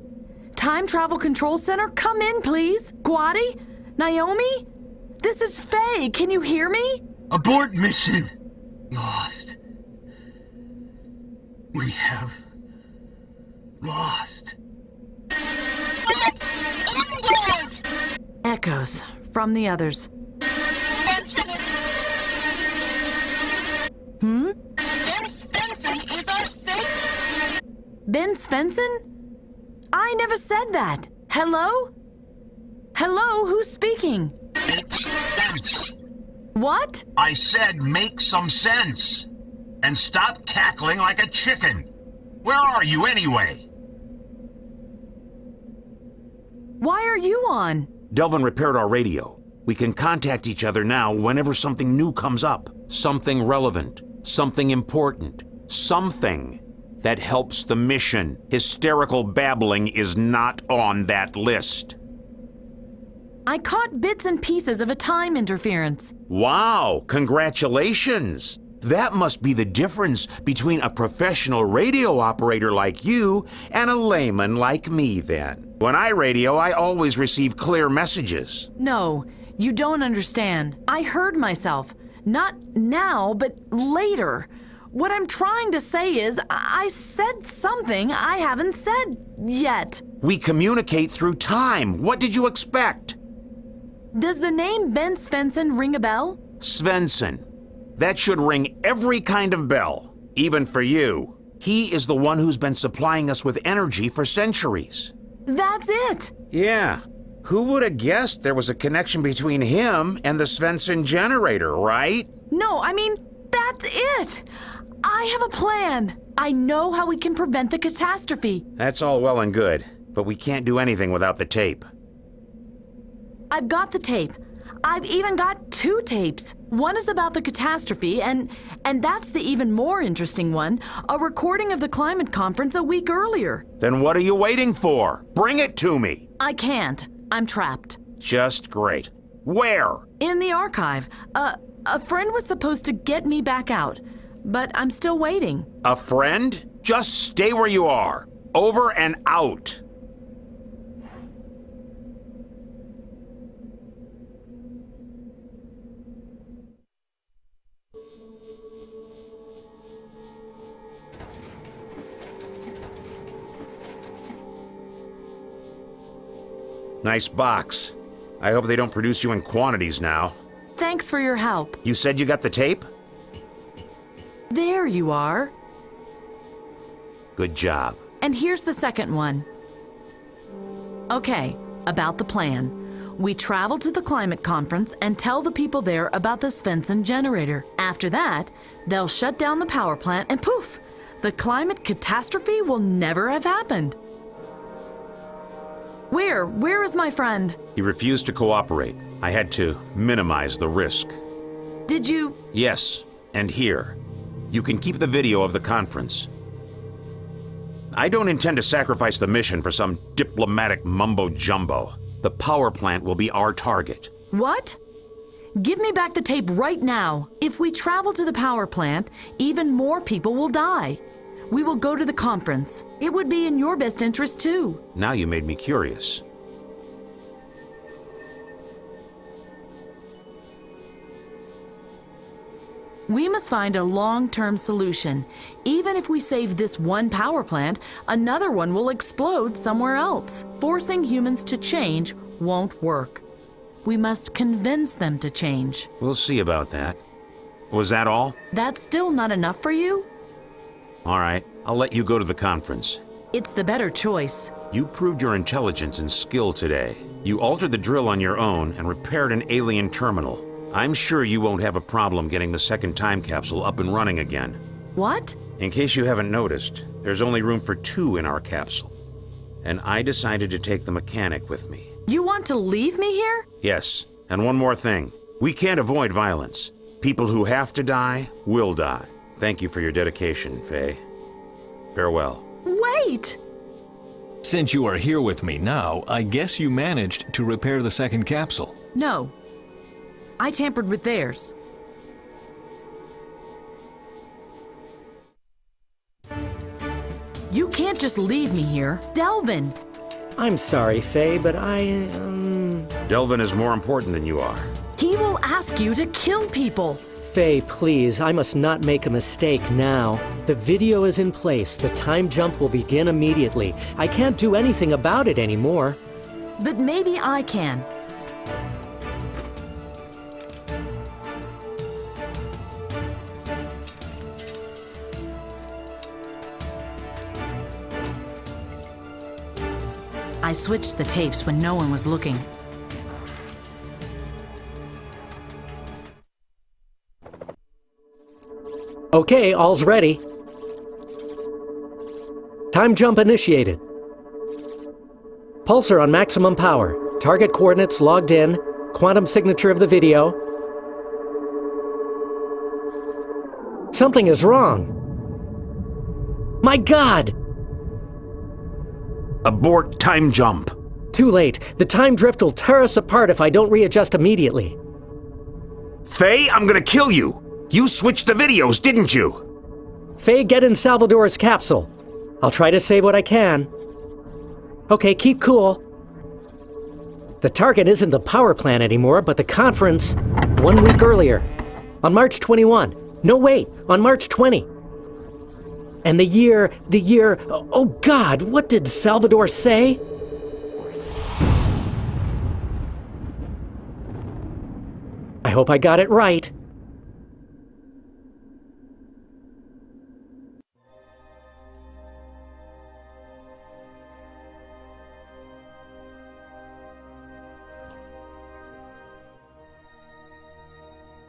Time Travel Control Center? Come in, please. Guadi? Naomi? This is Faye. Can you hear me? Abort mission. Lost. We have lost. Echoes from the others. Ben Svensson is our safe. Ben Svensson? I never said that. Hello? Hello, who's speaking? Make sense. What? I said make some sense. And stop cackling like a chicken. Where are you anyway? Why are you on? Delvin repaired our radio. We can contact each other now whenever something new comes up. Something relevant. Something important. Something that helps the mission. Hysterical babbling is not on that list. I caught bits and pieces of a time interference. Wow, congratulations. That must be the difference between a professional radio operator like you and a layman like me then. When I radio, I always receive clear messages. No, you don't understand. I heard myself. Not now, but later. What I'm trying to say is, I said something I haven't said yet. We communicate through time. What did you expect? Does the name Ben Svensson ring a bell? Svensson. That should ring every kind of bell, even for you. He is the one who's been supplying us with energy for centuries. That's it! Yeah. Who would have guessed there was a connection between him and the Svensson generator, right? No, I mean, that's it! I have a plan. I know how we can prevent the catastrophe. That's all well and good, but we can't do anything without the tape. I've got the tape. I've even got 2 tapes. One is about the catastrophe, and that's the even more interesting one, a recording of the climate conference a week earlier. Then what are you waiting for? Bring it to me. I can't. I'm trapped. Just great. Where? In the archive. A friend was supposed to get me back out, but I'm still waiting. A friend? Just stay where you are. Over and out. Nice box. I hope they don't produce you in quantities now. Thanks for your help. You said you got the tape? There you are. Good job. And here's the second one. Okay, about the plan. We travel to the climate conference and tell the people there about the Svensson generator. After that, they'll shut down the power plant and poof! The climate catastrophe will never have happened. Where is my friend? He refused to cooperate. I had to minimize the risk. Did you? Yes, and here. You can keep the video of the conference. I don't intend to sacrifice the mission for some diplomatic mumbo-jumbo. The power plant will be our target. What? Give me back the tape right now. If we travel to the power plant, even more people will die. We will go to the conference. It would be in your best interest, too. Now you made me curious. We must find a long-term solution. Even if we save this one power plant, another one will explode somewhere else. Forcing humans to change won't work. We must convince them to change. We'll see about that. Was that all? That's still not enough for you? All right, I'll let you go to the conference. It's the better choice. You proved your intelligence and skill today. You altered the drill on your own and repaired an alien terminal. I'm sure you won't have a problem getting the second time capsule up and running again. What? In case you haven't noticed, there's only room for 2 in our capsule. And I decided to take the mechanic with me. You want to leave me here? Yes, and one more thing. We can't avoid violence. People who have to die will die. Thank you for your dedication, Faye. Farewell. Wait! Since you are here with me now, I guess you managed to repair the second capsule. No. I tampered with theirs. You can't just leave me here. Delvin! I'm sorry, Faye, but Delvin is more important than you are. He will ask you to kill people. Faye, please, I must not make a mistake now. The video is in place. The time jump will begin immediately. I can't do anything about it anymore. But maybe I can. I switched the tapes when no one was looking. Okay, all's ready. Time jump initiated. Pulsar on maximum power. Target coordinates logged in. Quantum signature of the video. Something is wrong. My God! Abort time jump. Too late. The time drift will tear us apart if I don't readjust immediately. Faye, I'm gonna kill you! You switched the videos, didn't you? Faye, get in Salvador's capsule. I'll try to save what I can. Okay, keep cool. The target isn't the power plant anymore, but the conference 1 week earlier. On March 21. No, wait, on March 20. And the year, oh God, what did Salvador say? I hope I got it right.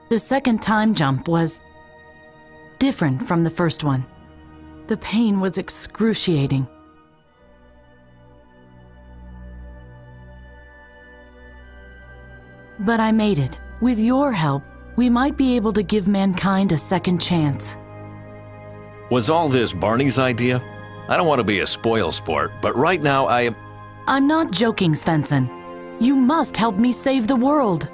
The second time jump was different from the first one. The pain was excruciating. But I made it. With your help, we might be able to give mankind a second chance. Was all this Barney's idea? I don't want to be a spoilsport, but right now I am... I'm not joking, Svensson. You must help me save the world.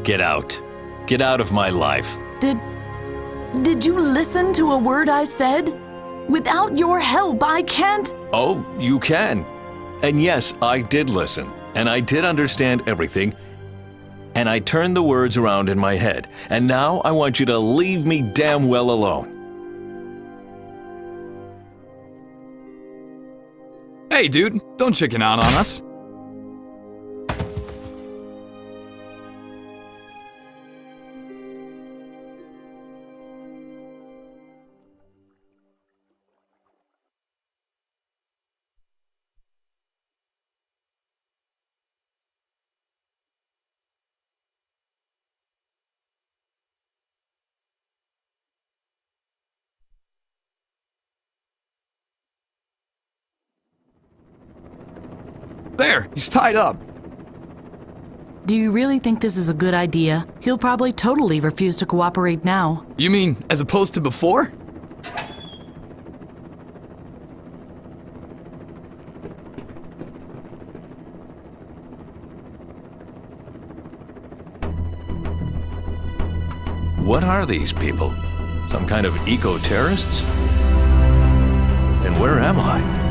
Get out. Get out of my life. Did you listen to a word I said? Without your help, I can't... Oh, you can. And yes, I did listen, and I did understand everything, and I turned the words around in my head, and now I want you to leave me damn well alone. Hey, dude, don't chicken out on us. There, he's tied up. Do you really think this is a good idea? He'll probably totally refuse to cooperate now. You mean, as opposed to before? What are these people? Some kind of eco-terrorists? And where am I?